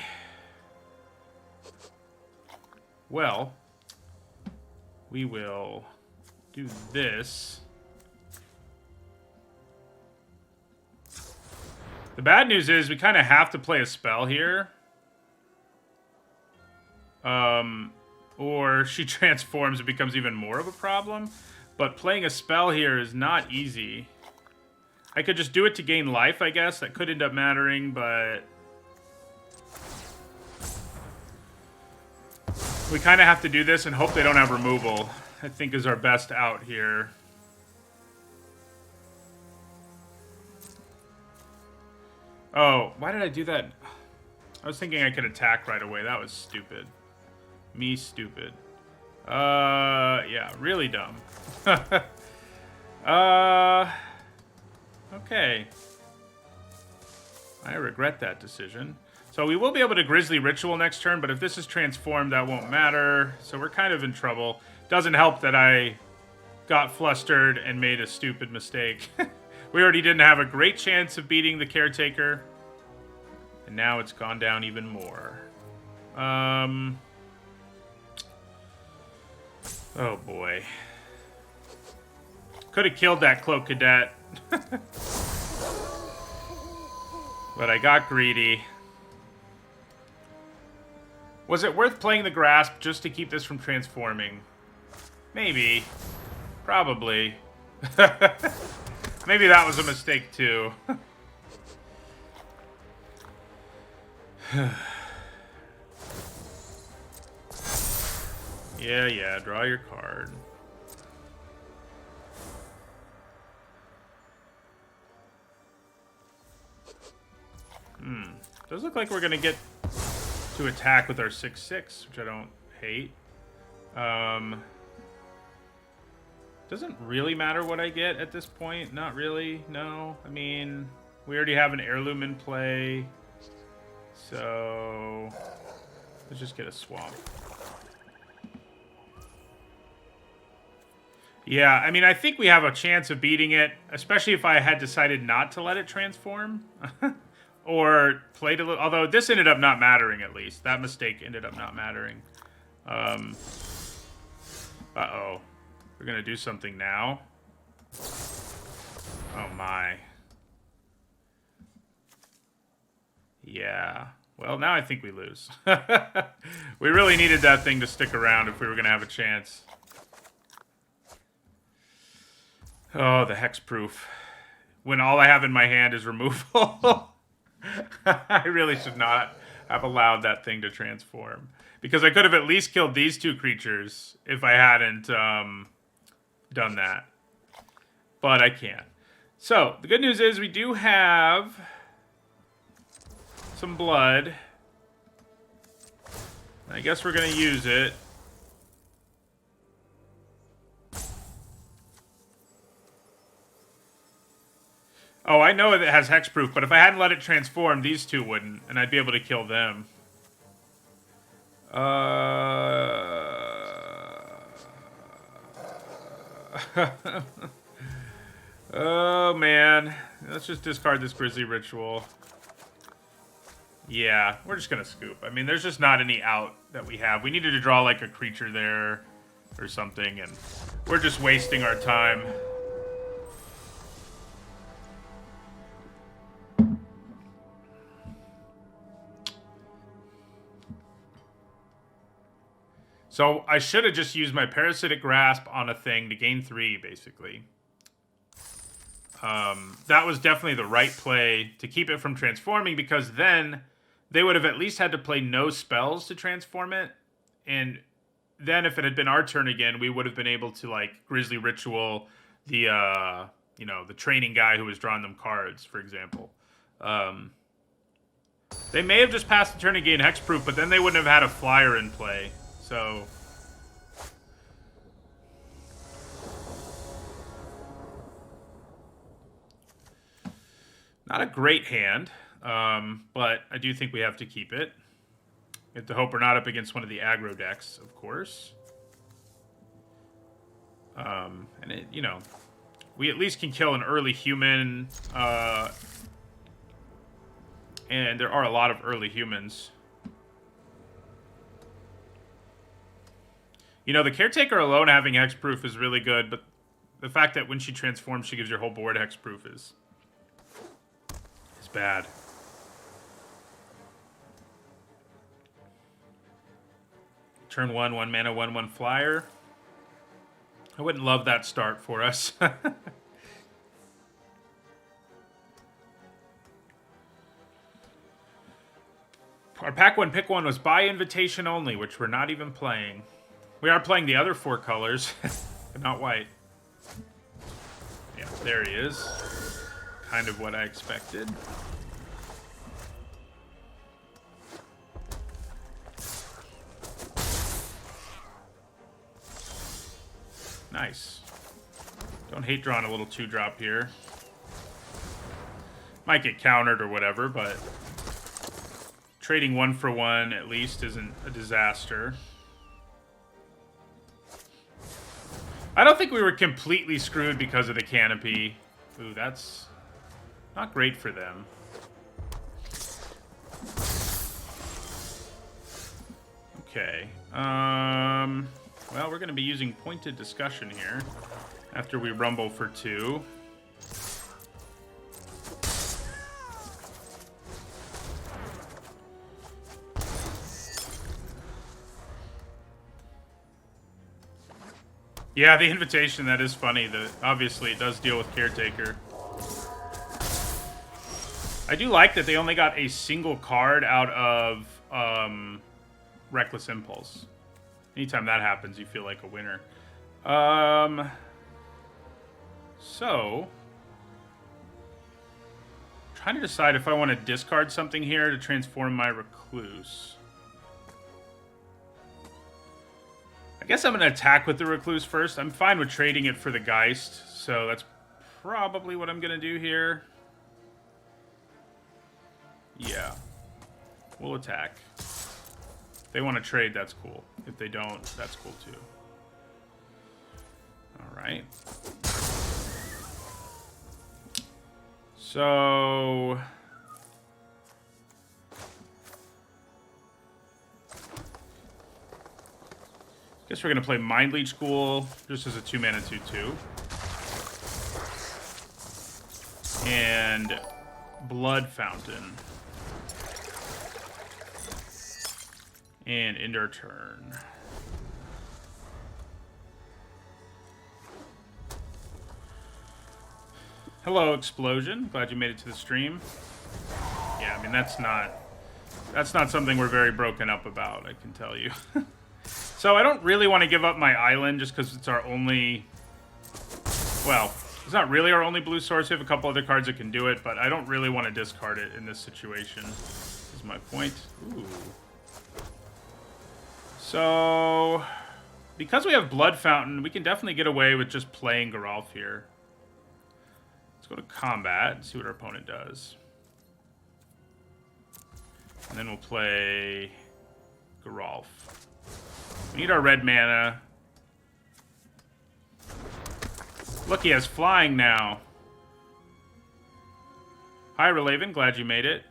Well, we will do this. The bad news is we kind of have to play a spell here. Or she transforms, it becomes even more of a problem. But playing a spell here is not easy. I could just do it to gain life, I guess. That could end up mattering, but we kind of have to do this and hope they don't have removal, I think, is our best out here. Oh, why did I do that? I was thinking I could attack right away. That was stupid. Me stupid. Yeah, really dumb. Okay. I regret that decision. So we will be able to Grizzly Ritual next turn, but if this is transformed, that won't matter. So we're kind of in trouble. Doesn't help that I got flustered and made a stupid mistake. We already didn't have a great chance of beating the Caretaker. And now it's gone down even more. Oh boy. Could have killed that Cloak Cadet. But I got greedy. Was it worth playing the Grasp just to keep this from transforming? Maybe. Probably. Maybe that was a mistake too. Yeah, draw your card. Does look like we're going to get to attack with our 6/6, which I don't hate. Doesn't really matter what I get at this point. Not really, no. I mean, we already have an heirloom in play. So let's just get a swamp. Yeah, I mean, I think we have a chance of beating it, especially if I had decided not to let it transform. Or played a little, although this ended up not mattering at least. That mistake ended up not mattering. Uh-oh. We're going to do something now. Oh, my. Yeah. Well, now I think we lose. We really needed that thing to stick around if we were going to have a chance. Oh, the hexproof. When all I have in my hand is removal. I really should not have allowed that thing to transform. Because I could have at least killed these two creatures if I hadn't done that. But I can't. So, the good news is we do have some blood. I guess we're going to use it. Oh, I know it has hexproof, but if I hadn't let it transform, these two wouldn't, and I'd be able to kill them. Oh, man. Let's just discard this Grizzly Ritual. Yeah, we're just going to scoop. I mean, there's just not any out that we have. We needed to draw, like, a creature there or something, and we're just wasting our time. So I should have just used my Parasitic Grasp on a thing to gain 3, basically. That was definitely the right play to keep it from transforming, because then they would have at least had to play no spells to transform it. And then if it had been our turn again, we would have been able to, like, Grizzly Ritual the, you know, the training guy who was drawing them cards, for example. They may have just passed the turn and gained Hexproof, but then they wouldn't have had a flyer in play. So not a great hand, but I do think we have to keep it. We have to hope we're not up against one of the aggro decks, of course. And it, you know, we at least can kill an early human, and there are a lot of early humans. You know, the Caretaker alone having hexproof is really good, but the fact that when she transforms, she gives your whole board hexproof is bad. Turn 1, 1 mana, 1/1 flyer. I wouldn't love that start for us. Our pack 1 pick 1 was by invitation only, which we're not even playing. We are playing the other 4 colors, but not white. Yeah, there he is. Kind of what I expected. Nice. Don't hate drawing a little 2-drop here. Might get countered or whatever, but trading 1 for 1 at least isn't a disaster. I don't think we were completely screwed because of the canopy. Ooh, that's not great for them. Okay. Well, we're going to be using pointed discussion here after we rumble for 2. Yeah, the invitation, that is funny. Obviously, it does deal with Caretaker. I do like that they only got a single card out of Reckless Impulse. Anytime that happens, you feel like a winner. So, trying to decide if I want to discard something here to transform my Recluse. I guess I'm going to attack with the Recluse first. I'm fine with trading it for the Geist, so that's probably what I'm going to do here. Yeah. We'll attack. If they want to trade, that's cool. If they don't, that's cool too. Alright. So... guess we're going to play Mind Leech School just as a 2-mana 2/2. And Blood Fountain. And end our turn. Hello, Explosion. Glad you made it to the stream. Yeah, I mean, that's not something we're very broken up about, I can tell you. So I don't really want to give up my island just because it's our only... well, it's not really our only blue source. We have a couple other cards that can do it, but I don't really want to discard it in this situation, is my point. Ooh. So, because we have Blood Fountain, we can definitely get away with just playing Geralf here. Let's go to combat and see what our opponent does. And then we'll play Geralf. We need our red mana. Look, he has flying now. Hi, Relaven. Glad you made it.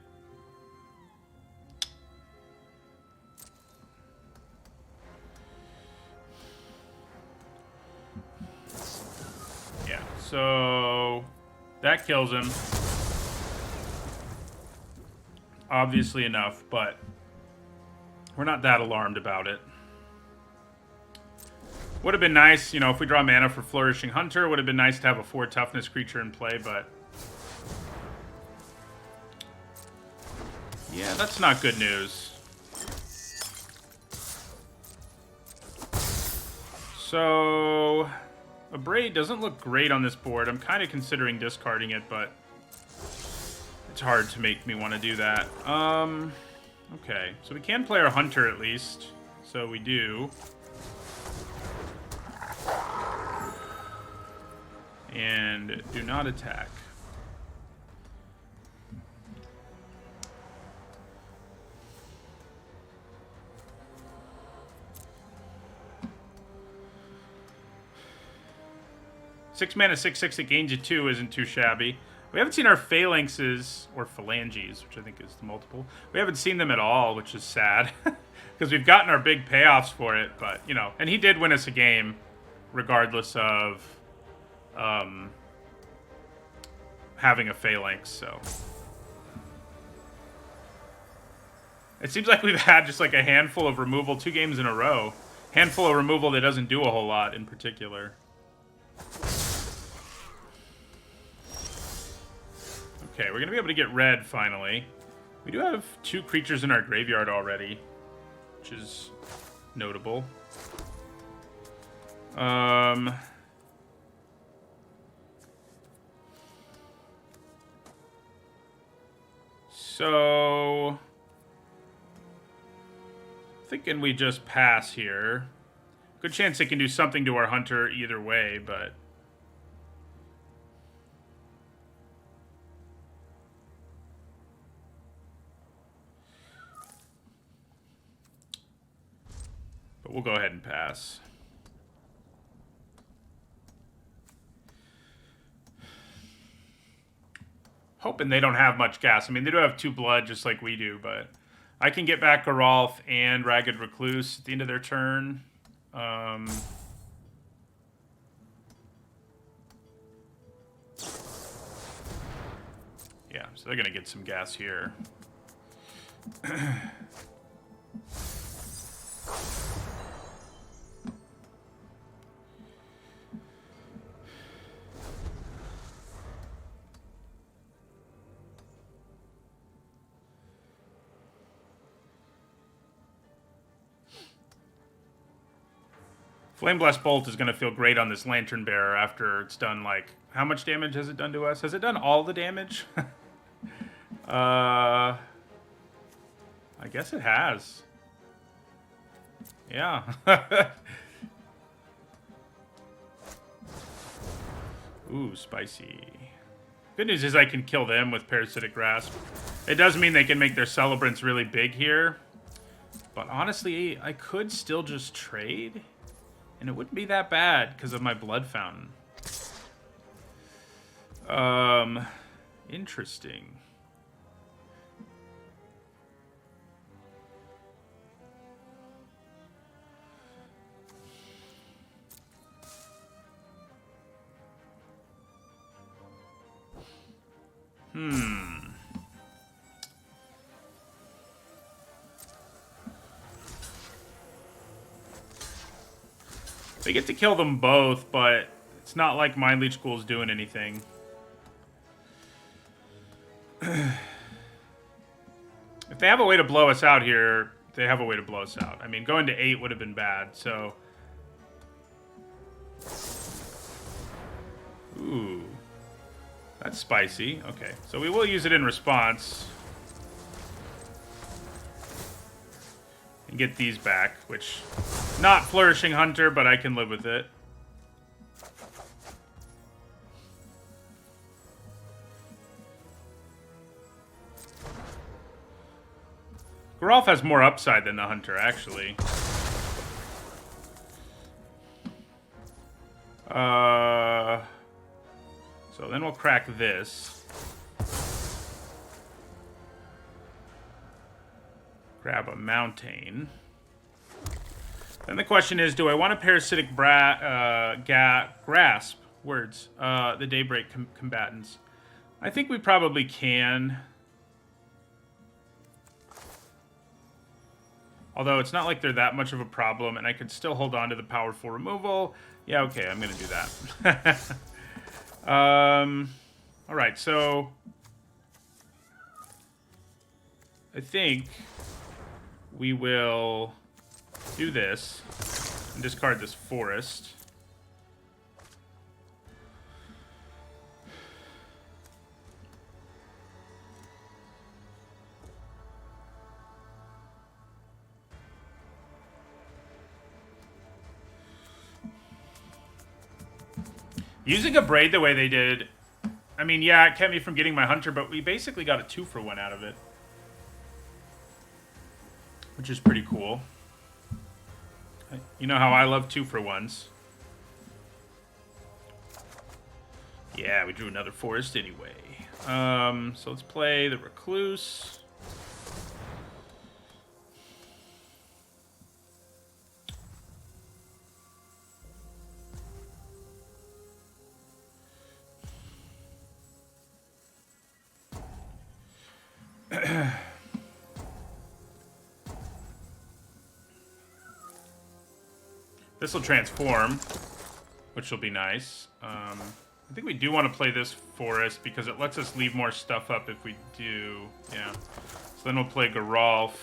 Yeah, so that kills him. Obviously enough, but we're not that alarmed about it. Would have been nice, you know, if we draw mana for Flourishing Hunter, would have been nice to have a 4 toughness creature in play, but... yeah, that's not good news. So... Abrade doesn't look great on this board. I'm kind of considering discarding it, but... it's hard to make me want to do that. Okay, so we can play our Hunter at least. So we do. And do not attack. Six mana, 6/6 that gains you 2 isn't too shabby. We haven't seen our phalanxes, or phalanges, which I think is the multiple. We haven't seen them at all, which is sad. Because we've gotten our big payoffs for it, but, you know. And he did win us a game, regardless of having a phalanx, so. It seems like we've had just like a handful of removal 2 games in a row. Handful of removal that doesn't do a whole lot in particular. Okay, we're going to be able to get red, finally. We do have 2 creatures in our graveyard already, which is notable. So... thinking we just pass here. Good chance it can do something to our Hunter either way, but... but we'll go ahead and pass. Hoping they don't have much gas. I mean, they do have 2 blood just like we do, but I can get back Geralf and Ragged Recluse at the end of their turn. Yeah, so they're going to get some gas here. Flame Blast Bolt is going to feel great on this Lantern Bearer after it's done, like... how much damage has it done to us? Has it done all the damage? I guess it has. Yeah. Ooh, spicy. Good news is I can kill them with Parasitic Grasp. It does mean they can make their Celebrants really big here. But honestly, I could still just trade. And it wouldn't be that bad because of my Blood Fountain. Interesting. They get to kill them both, but it's not like Mind Leech Ghoul's doing anything. If they have a way to blow us out here, they have a way to blow us out. I mean, going to 8 would have been bad, so... Ooh. That's spicy. Okay, so we will use it in response. And get these back, which... Not Flourishing Hunter, but I can live with it. Geralf has more upside than the Hunter, actually. So then we'll crack this. Grab a Mountain. Then the question is, do I want a Parasitic Grasp? Words. The Daybreak combatants. I think we probably can. Although it's not like they're that much of a problem, and I could still hold on to the powerful removal. Yeah, okay, I'm going to do that. Alright, so... I think we will do this and discard this forest. Using a Braid the way they did, I mean, yeah, it kept me from getting my Hunter, but we basically got a 2-for-1 out of it. Which is pretty cool. You know how I love 2-for-1s. Yeah, we drew another forest anyway. So let's play the Recluse. This will transform, which will be nice. I think we do want to play this forest because it lets us leave more stuff up if we do. Yeah. So then we'll play Geralf.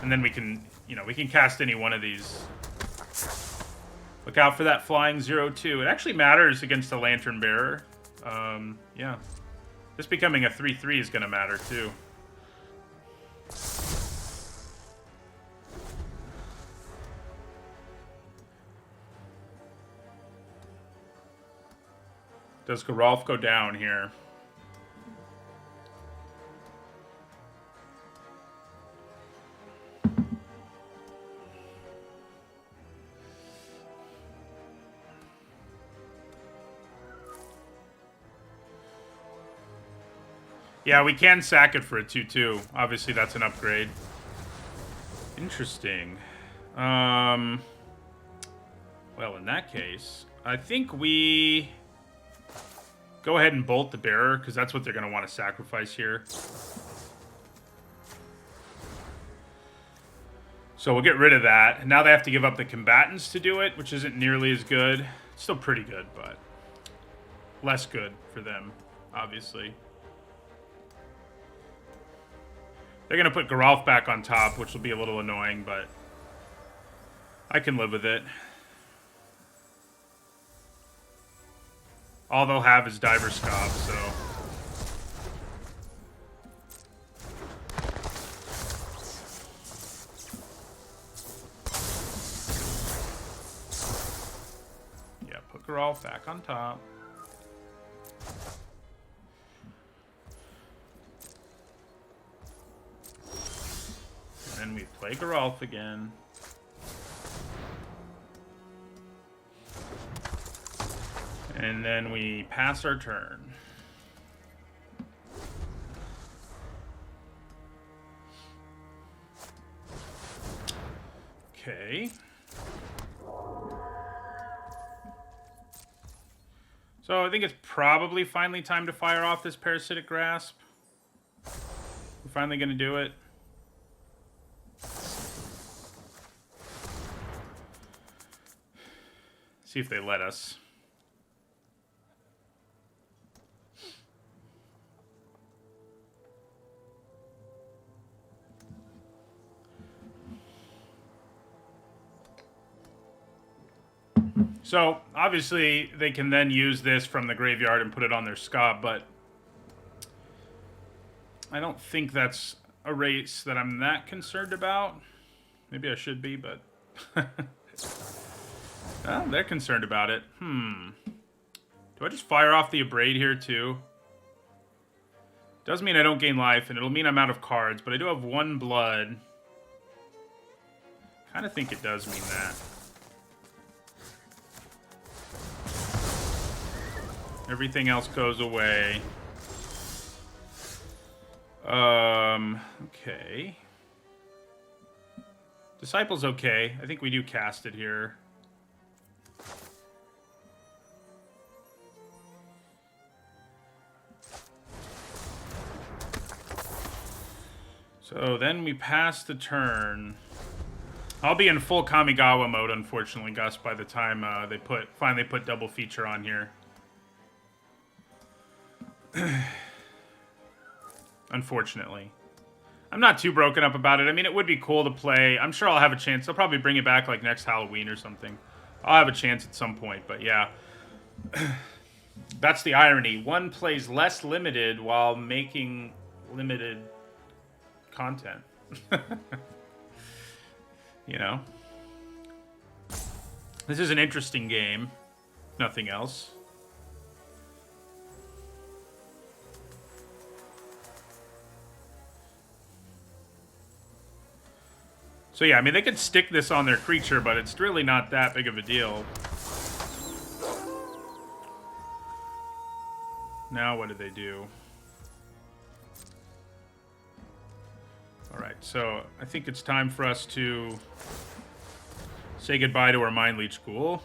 And then we can, you know, we can cast any one of these. Look out for that flying 0/2. It actually matters against a Lantern Bearer. Yeah. This becoming a 3/3 is going to matter too. Does Geralf go down here? Yeah, we can sack it for a 2/2. Obviously, that's an upgrade. Interesting. Well, in that case, I think we go ahead and bolt the Bearer, because that's what they're going to want to sacrifice here. So we'll get rid of that. And now they have to give up the Combatants to do it, which isn't nearly as good. It's still pretty good, but less good for them, obviously. They're going to put Geralf back on top, which will be a little annoying, but I can live with it. All they'll have is Diver Scoff, so Geralt back on top. And then we play Geralt again. And then we pass our turn. Okay. So I think it's probably finally time to fire off this Parasitic Grasp. We're finally going to do it. See if they let us. So, obviously, they can then use this from the graveyard and put it on their Scab, but I don't think that's a race that I'm that concerned about. Maybe I should be, but well, they're concerned about it. Do I just fire off the Abrade here, too? Does mean I don't gain life, and it'll mean I'm out of cards, but I do have 1 blood. Kind of think it does mean that. Everything else goes away. Okay. Disciple's okay. I think we do cast it here. So then we pass the turn. I'll be in full Kamigawa mode, unfortunately, Gus, by the time they finally put double feature on here. Unfortunately. I'm not too broken up about it. I mean, it would be cool to play. I'm sure I'll have a chance. They'll probably bring it back like next Halloween or something. I'll have a chance at some point, but yeah. That's the irony. One plays less limited while making limited content. You know? This is an interesting game. Nothing else. So yeah, I mean, they could stick this on their creature, but it's really not that big of a deal. Now what do they do? Alright, so I think it's time for us to say goodbye to our Mind Leech Ghoul.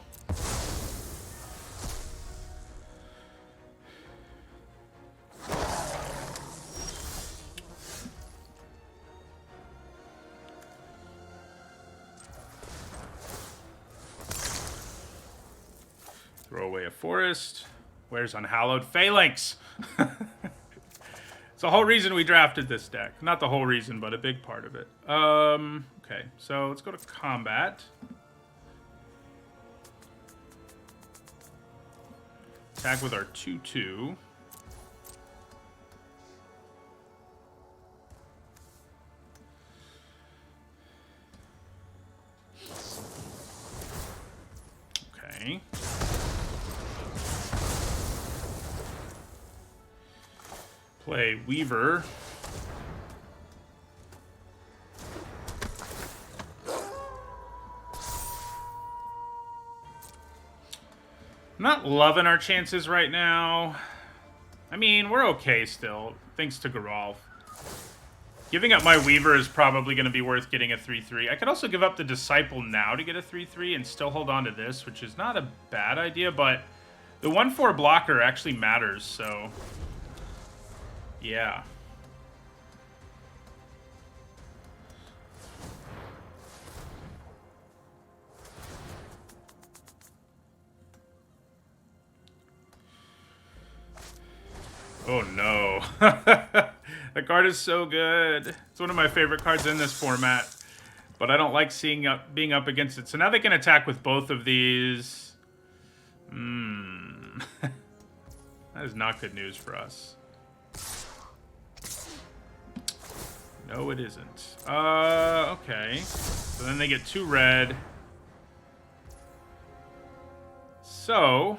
Throw away a forest. Where's Unhallowed Phalanx? It's the whole reason we drafted this deck. Not the whole reason, but a big part of it. Okay, so let's go to combat. Attack with our 2/2. Okay. Play Weaver. I'm not loving our chances right now. I mean, we're okay still, thanks to Geralt. Giving up my Weaver is probably going to be worth getting a 3/3. I could also give up the Disciple now to get a 3/3 and still hold on to this, which is not a bad idea, but the 1/4 blocker actually matters, so yeah. Oh no. The card is so good. It's one of my favorite cards in this format. But I don't like being up against it. So now they can attack with both of these. That is not good news for us. No, it isn't. Okay. So then they get 2 red. So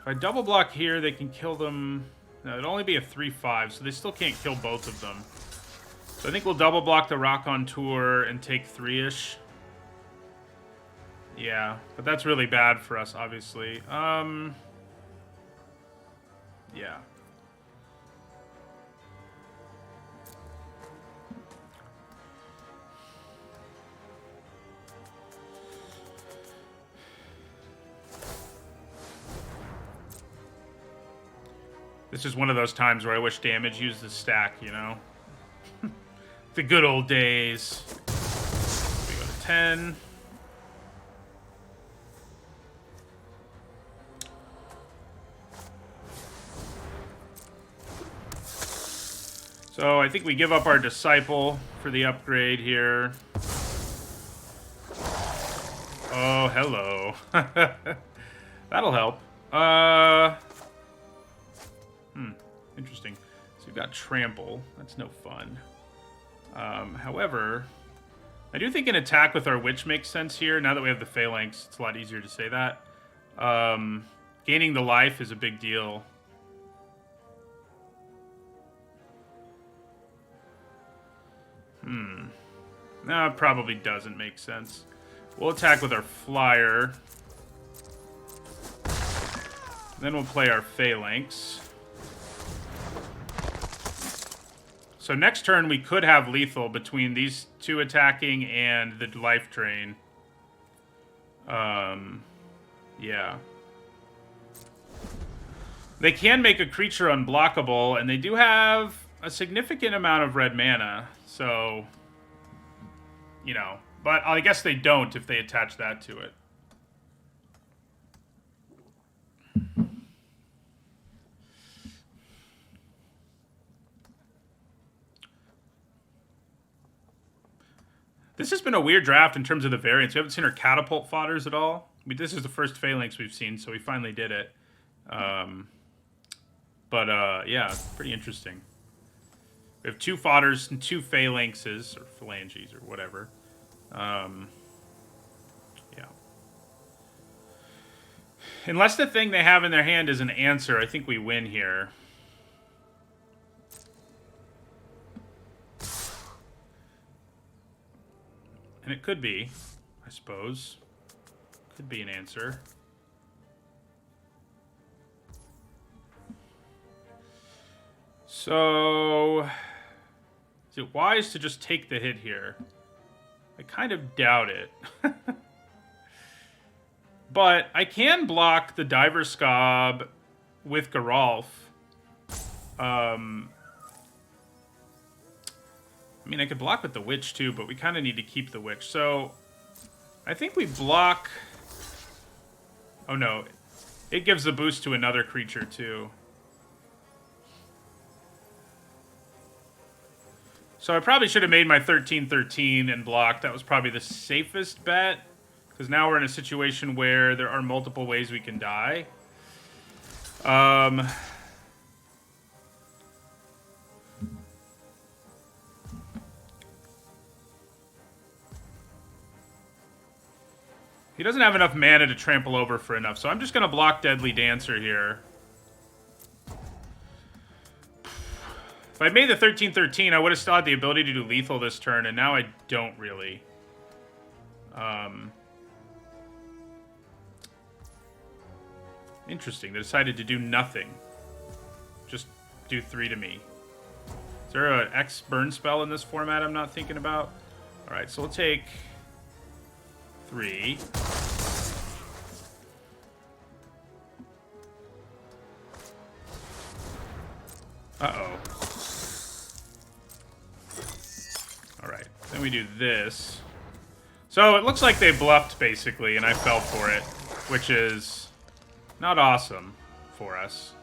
if I double block here, they can kill them. No, it'd only be a 3/5, so they still can't kill both of them. So I think we'll double block the Rock on Tour and take 3-ish. Yeah, but that's really bad for us, obviously. Yeah. This is one of those times where I wish damage used the stack, you know? The good old days. We go to 10. So I think we give up our Disciple for the upgrade here. Oh, hello. That'll help. Interesting. So we've got Trample. That's no fun. However, I do think an attack with our Witch makes sense here. Now that we have the Phalanx, it's a lot easier to say that. Gaining the life is a big deal. No, it probably doesn't make sense. We'll attack with our Flyer. Then we'll play our Phalanx. So next turn we could have lethal between these two attacking and the life drain. Yeah. They can make a creature unblockable, and they do have a significant amount of red mana, so, you know. But I guess they don't if they attach that to it. This has been a weird draft in terms of the variants. We haven't seen our catapult fodders at all. I mean, this is the first Phalanx we've seen, so we finally did it. Yeah, pretty interesting. We have 2 fodders and 2 Phalanxes, or Phalanges, or whatever. Yeah. Unless the thing they have in their hand is an answer, I think we win here. And it could be, I suppose. Could be an answer. So, is it wise to just take the hit here? I kind of doubt it. But I can block the Diver Scob with Geralf. I mean, I could block with the Witch, too, but we kind of need to keep the Witch. So, I think we block... Oh, no. It gives a boost to another creature, too. So I probably should have made my 13/13 and blocked. That was probably the safest bet. Because now we're in a situation where there are multiple ways we can die. He doesn't have enough mana to trample over for enough, so I'm just going to block Deadly Dancer here. If I made the 13/13, I would have still had the ability to do lethal this turn, and now I don't really. Interesting. They decided to do nothing. Just do 3 to me. Is there an X burn spell in this format I'm not thinking about? Alright, so we'll take 3. Uh-oh. Alright, then we do this. So it looks like they bluffed, basically, and I fell for it, which is not awesome for us.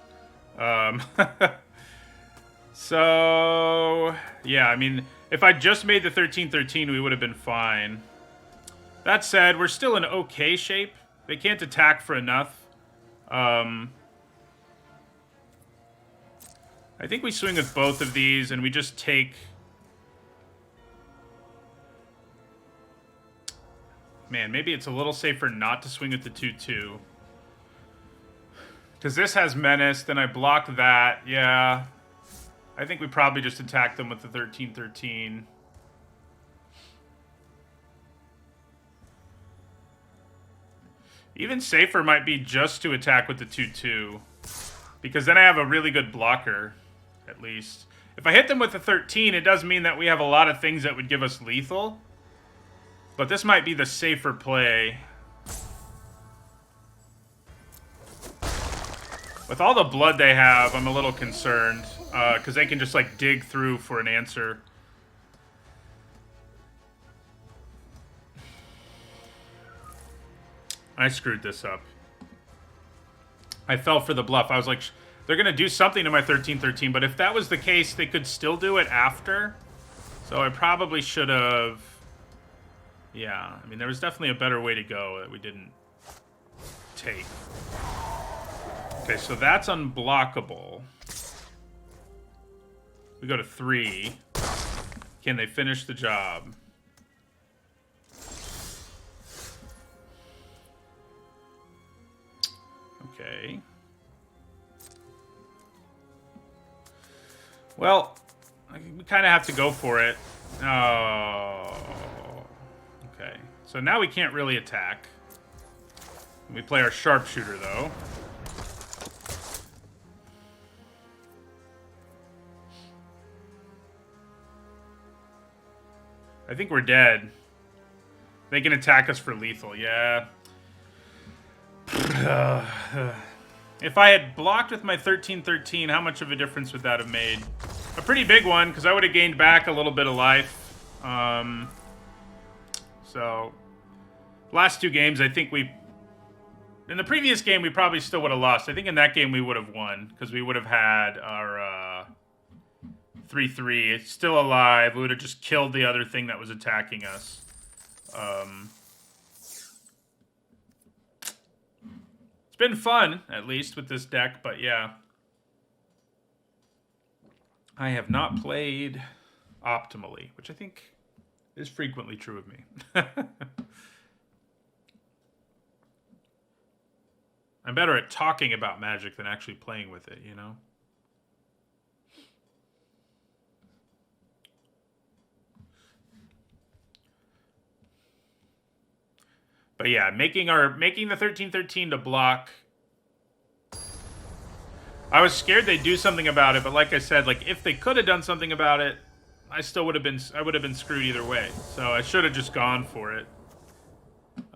So, yeah, I mean, if I just made the 13/13, we would have been fine. That said, we're still in okay shape. They can't attack for enough. I think we swing with both of these, and we just take... Man, maybe it's a little safer not to swing with the 2/2. Because this has Menace, then I blocked that. Yeah. I think we probably just attack them with the 13/13. Even safer might be just to attack with the 2/2. Because then I have a really good blocker, at least. If I hit them with the 13, it does mean that we have a lot of things that would give us lethal. But this might be the safer play. With all the blood they have, I'm a little concerned. Because they can just, like, dig through for an answer. I screwed this up. I fell for the bluff. I was like, they're going to do something to my 13/13, but if that was the case, they could still do it after. So I probably should have... Yeah, I mean, there was definitely a better way to go that we didn't take. Okay, so that's unblockable. We go to 3. Can they finish the job? Okay. Well, we kind of have to go for it. Oh. Okay. So now we can't really attack. We play our sharpshooter, though. I think we're dead. They can attack us for lethal, yeah. If I had blocked with my 13/13, how much of a difference would that have made? A pretty big one, because I would have gained back a little bit of life. So, last 2 games, I think we... In the previous game, we probably still would have lost. I think in that game, we would have won, because we would have had our 3/3. It's still alive. We would have just killed the other thing that was attacking us. It's been fun, at least, with this deck, but yeah. I have not played optimally, which I think is frequently true of me. I'm better at talking about Magic than actually playing with it, you know? But yeah, making the 13/13 to block. I was scared they'd do something about it, but like I said, like if they could have done something about it, I would have been screwed either way. So I should have just gone for it.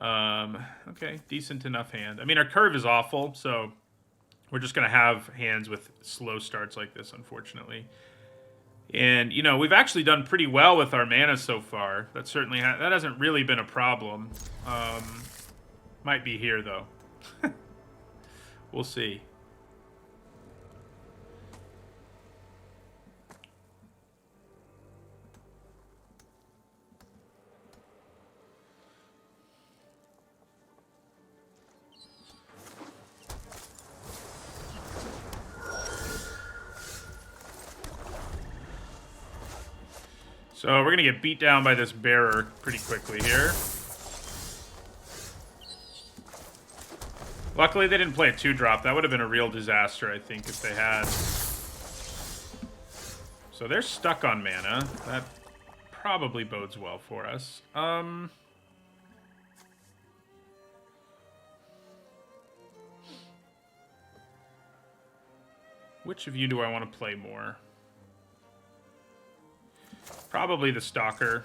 Okay, decent enough hand. I mean, our curve is awful, so we're just gonna have hands with slow starts like this, unfortunately. And you know, we've actually done pretty well with our mana so far. That certainly that hasn't really been a problem. Might be here though. We'll see. So we're going to get beat down by this bearer pretty quickly here. Luckily, they didn't play a 2-drop. That would have been a real disaster, I think, if they had. So they're stuck on mana. That probably bodes well for us. Which of you do I want to play more? Probably the Stalker.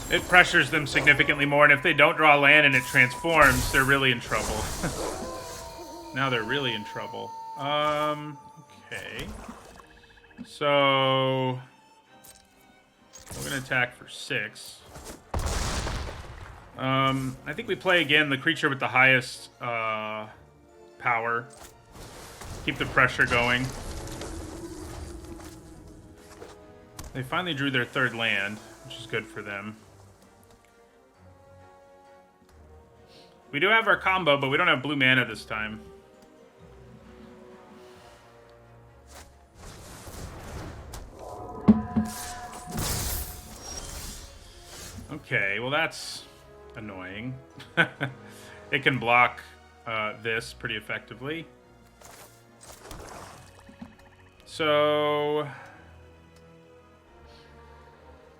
It pressures them significantly more, and if they don't draw land and it transforms, they're really in trouble. Now they're really in trouble. Okay. So... we're going to attack for 6. I think we play again the creature with the highest power. Keep the pressure going. They finally drew their 3rd land, which is good for them. We do have our combo, but we don't have blue mana this time. Okay, well that's annoying. It can block this pretty effectively. So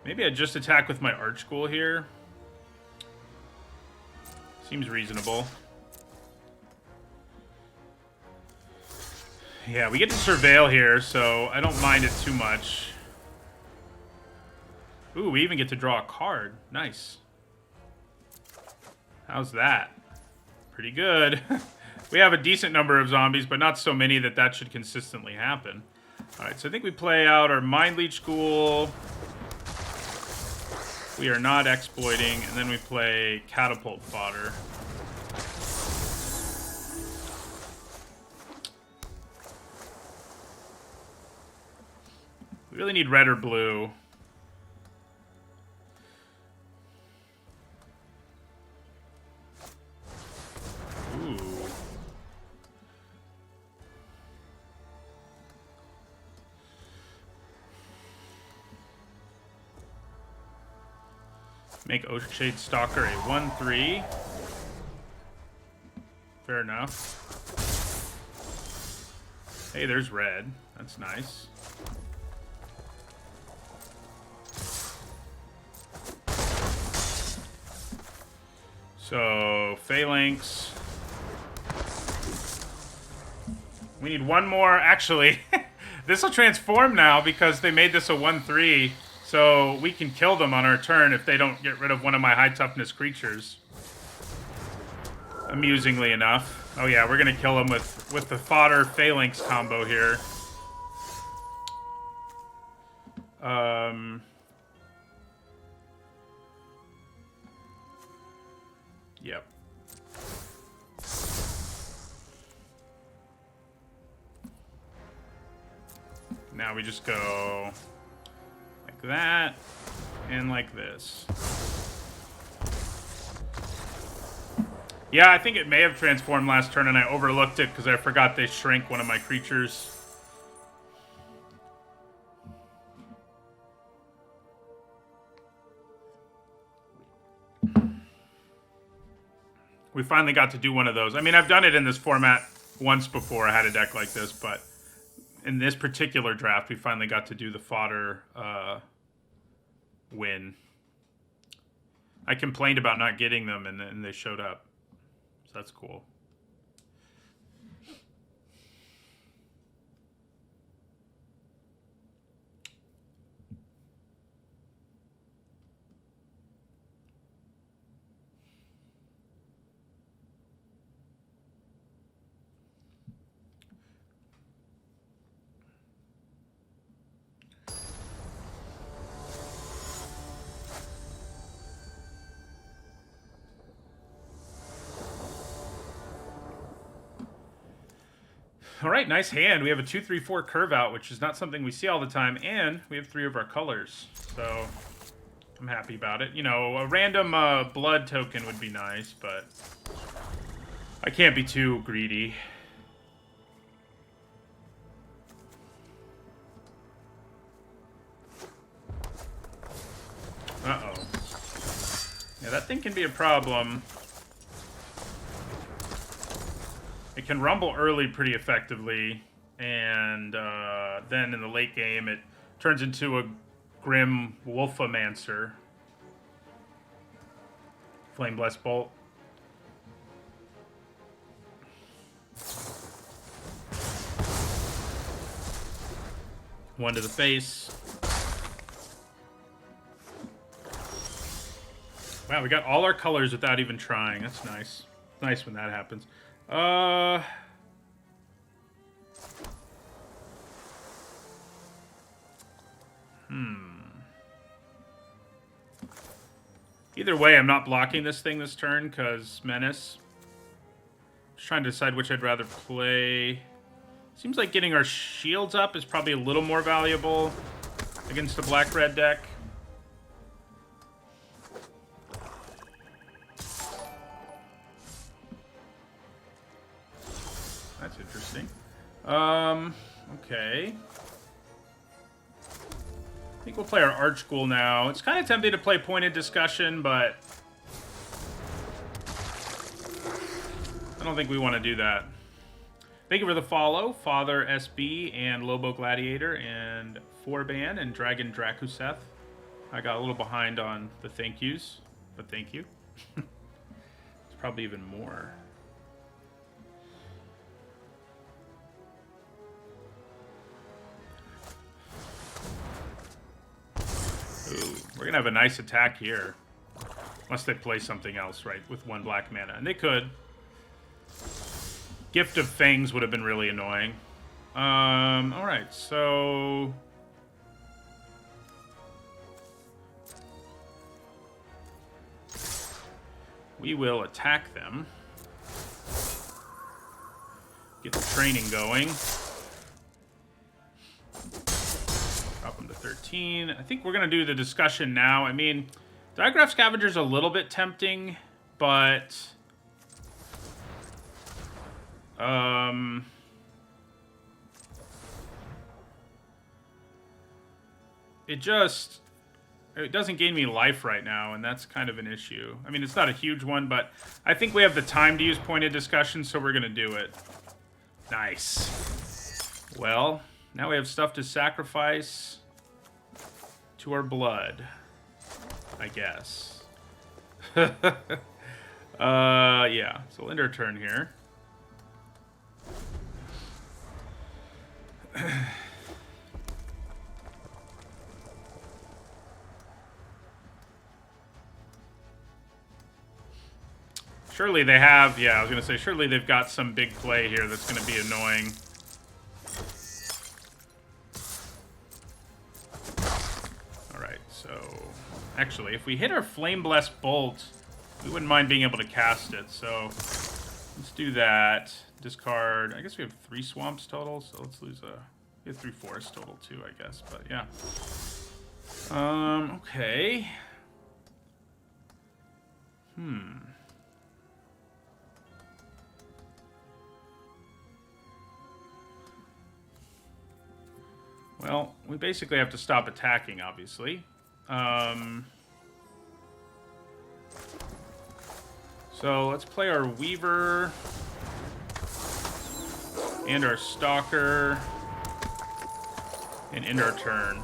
maybe I just attack with my Arch Ghoul here. Seems reasonable. Yeah, we get to surveil here, so I don't mind it too much. Ooh, we even get to draw a card. Nice. How's that? Pretty good. We have a decent number of zombies, but not so many that that should consistently happen. Alright, so I think we play out our Mind Leech Ghoul. We are not exploiting, and then we play Catapult Fodder. We really need red or blue. Ooh. Make Oceanshade Stalker a 1/3. Fair enough. Hey, there's red. That's nice. So, Phalanx. We need one more. Actually, this will transform now because they made this a 1/3. So we can kill them on our turn if they don't get rid of one of my high toughness creatures. Amusingly enough. Oh yeah, we're going to kill them with the Fodder Phalanx combo here. Yep. Now we just go like that and like this. Yeah, I think it may have transformed last turn and I overlooked it because I forgot they shrink one of my creatures. We finally got to do one of those. I mean, I've done it in this format once before. I had a deck like this, but in this particular draft, we finally got to do the fodder win. I complained about not getting them, and then they showed up. So that's cool. All right, nice hand. We have a 2/3/4 curve out, which is not something we see all the time, and we have 3 of our colors. So I'm happy about it. You know, a random blood token would be nice, but I can't be too greedy. Uh-oh. Yeah, that thing can be a problem. It can rumble early pretty effectively, and then in the late game it turns into a Grim Wolfamancer. Flame Blessed Bolt. One to the face. Wow, we got all our colors without even trying. That's nice. Nice when that happens. Either way, I'm not blocking this thing this turn, because Menace. Just trying to decide which I'd rather play. Seems like getting our shields up is probably a little more valuable against the black-red deck. That's interesting. Okay. I think we'll play our Archghoul now. It's kind of tempting to play Pointed Discussion, but I don't think we want to do that. Thank you for the follow, Father SB and Lobo Gladiator and Forban and Dragon Dracuseth. I got a little behind on the thank yous, but thank you. It's probably even more. Ooh, we're gonna have a nice attack here. Unless they play something else, right, with 1 black mana. And they could. Gift of Fangs would have been really annoying. Alright, so... we will attack them. Get the training going. Drop them to 13. I think we're going to do the discussion now. I mean, Digraph Scavenger's a little bit tempting, but... it doesn't gain me life right now, and that's kind of an issue. I mean, it's not a huge one, but I think we have the time to use Pointed Discussion, so we're going to do it. Nice. Well, now we have stuff to sacrifice to our blood, I guess. Yeah, so we'll end our turn here. Surely they have, yeah, I was going to say, surely they've got some big play here that's going to be annoying. Alright, so, actually, if we hit our Flame Blessed Bolt, we wouldn't mind being able to cast it, so let's do that. Discard, I guess we have 3 swamps total, so let's lose we have 3 forests total too, I guess, but yeah. Okay. Well, we basically have to stop attacking, obviously. So let's play our Weaver and our Stalker and end our turn.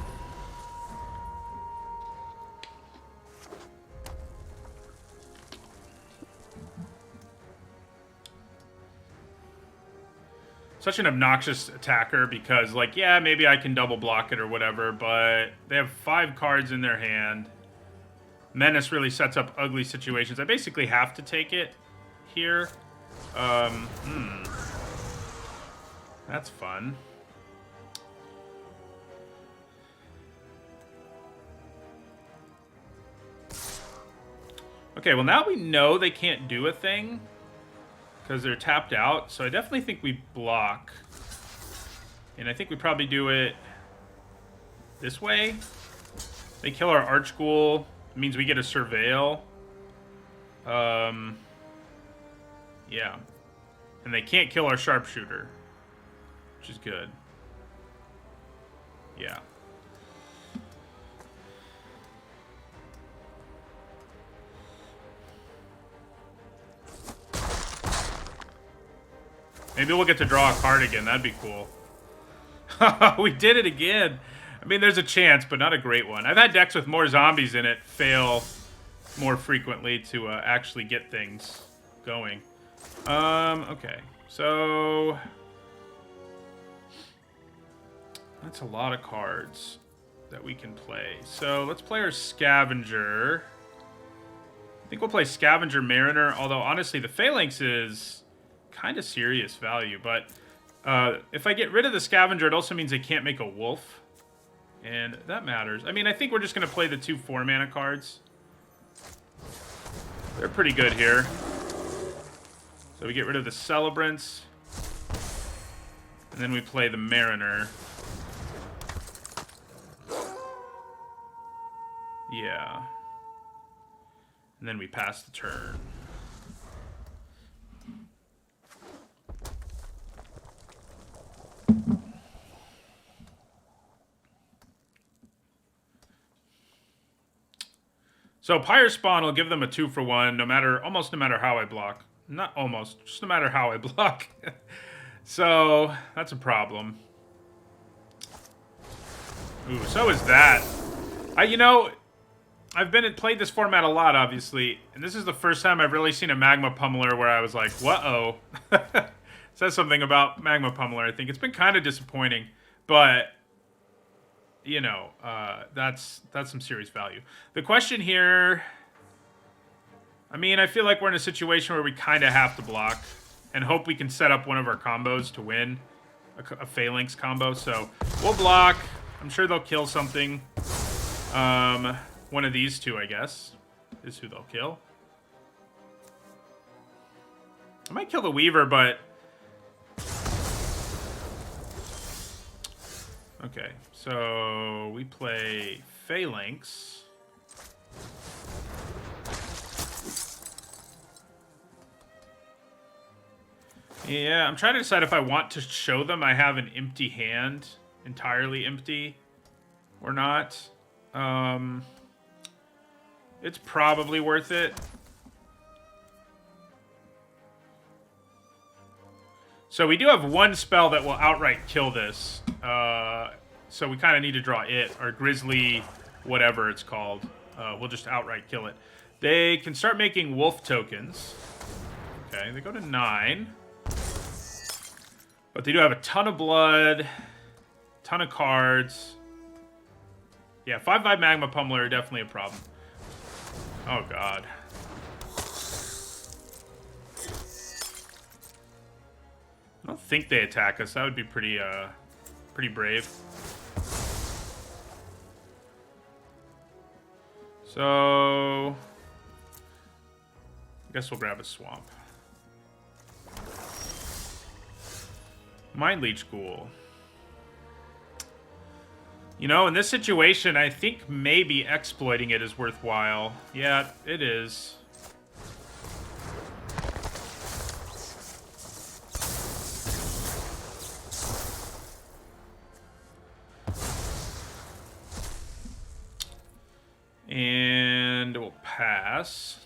Such an obnoxious attacker because, like, yeah, maybe I can double block it or whatever, but they have 5 cards in their hand. Menace really sets up ugly situations. I basically have to take it here. That's fun. Okay, well now we know they can't do a thing because they're tapped out, so I definitely think we block. And I think we probably do it this way. They kill our Archghoul. It means we get a Surveil. Yeah. And they can't kill our Sharpshooter, which is good. Yeah. Maybe we'll get to draw a card again. That'd be cool. We did it again. I mean, there's a chance, but not a great one. I've had decks with more zombies in it fail more frequently to actually get things going. Okay. So that's a lot of cards that we can play. So let's play our Scavenger. I think we'll play Scavenger Mariner, although honestly the Phalanx is kind of serious value, but if I get rid of the Scavenger, it also means they can't make a Wolf, and that matters. I mean, I think we're just going to play the 2 4-mana cards. They're pretty good here. So we get rid of the Celebrants, and then we play the Mariner. Yeah. And then we pass the turn. So Pyre Spawn will give them a 2-for-1 almost no matter how I block. Not almost, just no matter how I block. So that's a problem. Ooh, so is that. I've played this format a lot, obviously, and this is the first time I've really seen a Magma Pummeler where I was like, "Whoa!" Says something about Magma Pummeler. I think it's been kind of disappointing, but that's some serious value. The question here, I mean, I feel like we're in a situation where we kind of have to block and hope we can set up one of our combos to win a Phalanx combo. So we'll block. I'm sure they'll kill something. One of these two, I guess, is who they'll kill. I might kill the Weaver, but... Okay, so we play Phalanx. Yeah, I'm trying to decide if I want to show them I have an empty hand, entirely empty, or not. It's probably worth it. So we do have one spell that will outright kill this. So we kind of need to draw it, or Grizzly, whatever it's called. We'll just outright kill it. They can start making wolf tokens. Okay, they go to 9. But they do have a ton of blood, ton of cards. Yeah, 5/5 Magma Pummeler are definitely a problem. Oh, God. I don't think they attack us. That would be pretty brave. So... I guess we'll grab a swamp. Mind Leech Ghoul. In this situation, I think maybe exploiting it is worthwhile. Yeah, it is. And we'll pass.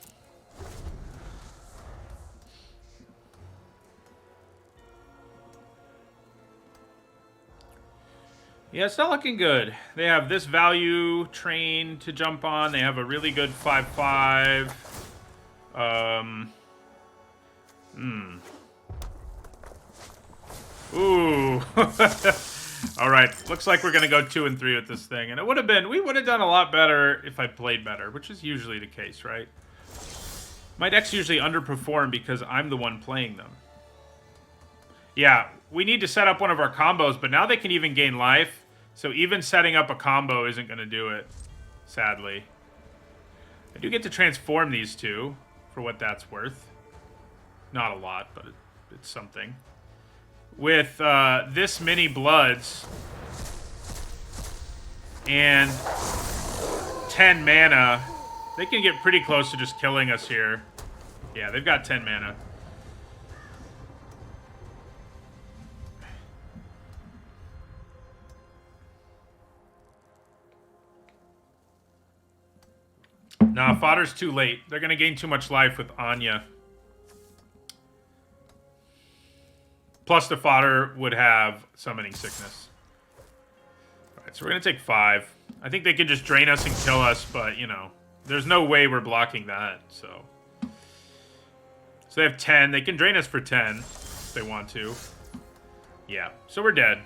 Yeah, it's not looking good. They have this value train to jump on. They have a really good 5/5. Ooh. All right. Looks like we're going to go 2 and 3 with this thing. And we would have done a lot better if I played better, which is usually the case, right? My decks usually underperform because I'm the one playing them. Yeah, we need to set up one of our combos, but now they can even gain life. So even setting up a combo isn't going to do it, sadly. I do get to transform these two, for what that's worth. Not a lot, but it's something. With this many bloods and 10 mana, they can get pretty close to just killing us here. Yeah, they've got 10 mana. Nah, fodder's too late. They're going to gain too much life with Anya. Plus the fodder would have Summoning Sickness. Alright, so we're going to take 5. I think they can just drain us and kill us, but, there's no way we're blocking that, so... So they have 10. They can drain us for 10 if they want to. Yeah, so we're dead.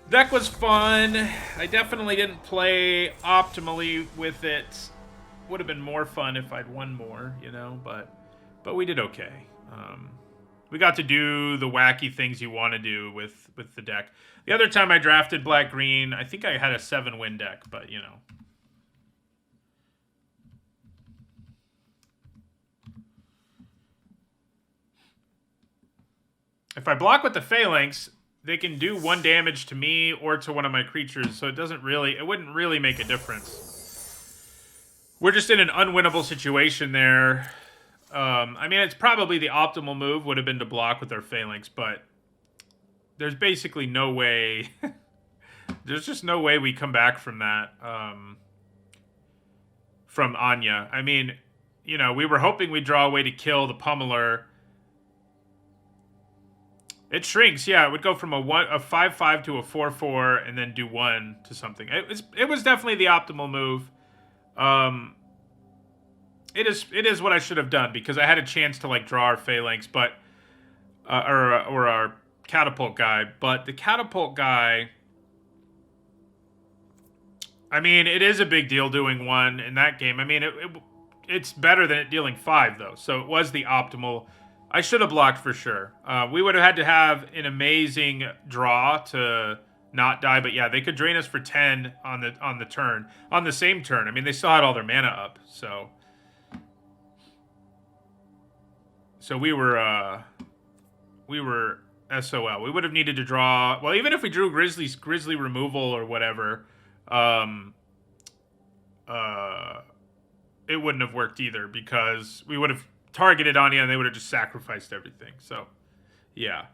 Deck was fun. I definitely didn't play optimally with it. Would have been more fun if I'd won more, but we did okay. We got to do the wacky things you want to do with the deck. The other time I drafted black-green, I think I had a 7-win deck, but, If I block with the Phalanx, they can do 1 damage to me or to one of my creatures, so it wouldn't really make a difference. We're just in an unwinnable situation there. I mean, it's probably the optimal move would have been to block with our Phalanx, but there's basically no way. There's just no way we come back from that. from Anya. I mean, you know, we were hoping we'd draw a way to kill the Pummeler. It shrinks, yeah. It would go from a 5/5 to a 4/4, and then do 1 to something. It was definitely the optimal move. It is what I should have done because I had a chance to like draw our Phalanx, but or our catapult guy. But the catapult guy, I mean, it is a big deal doing 1 in that game. I mean, it's better than it dealing 5 though, so it was the optimal. I should have blocked for sure. We would have had to have an amazing draw to not die, but yeah, they could drain us for 10 on the turn, on the same turn. I mean, they still had all their mana up, so we were SOL. We would have needed to draw. Well, even if we drew Grizzly removal or whatever, it wouldn't have worked either because we would have targeted Anya and they would have just sacrificed everything. So, yeah.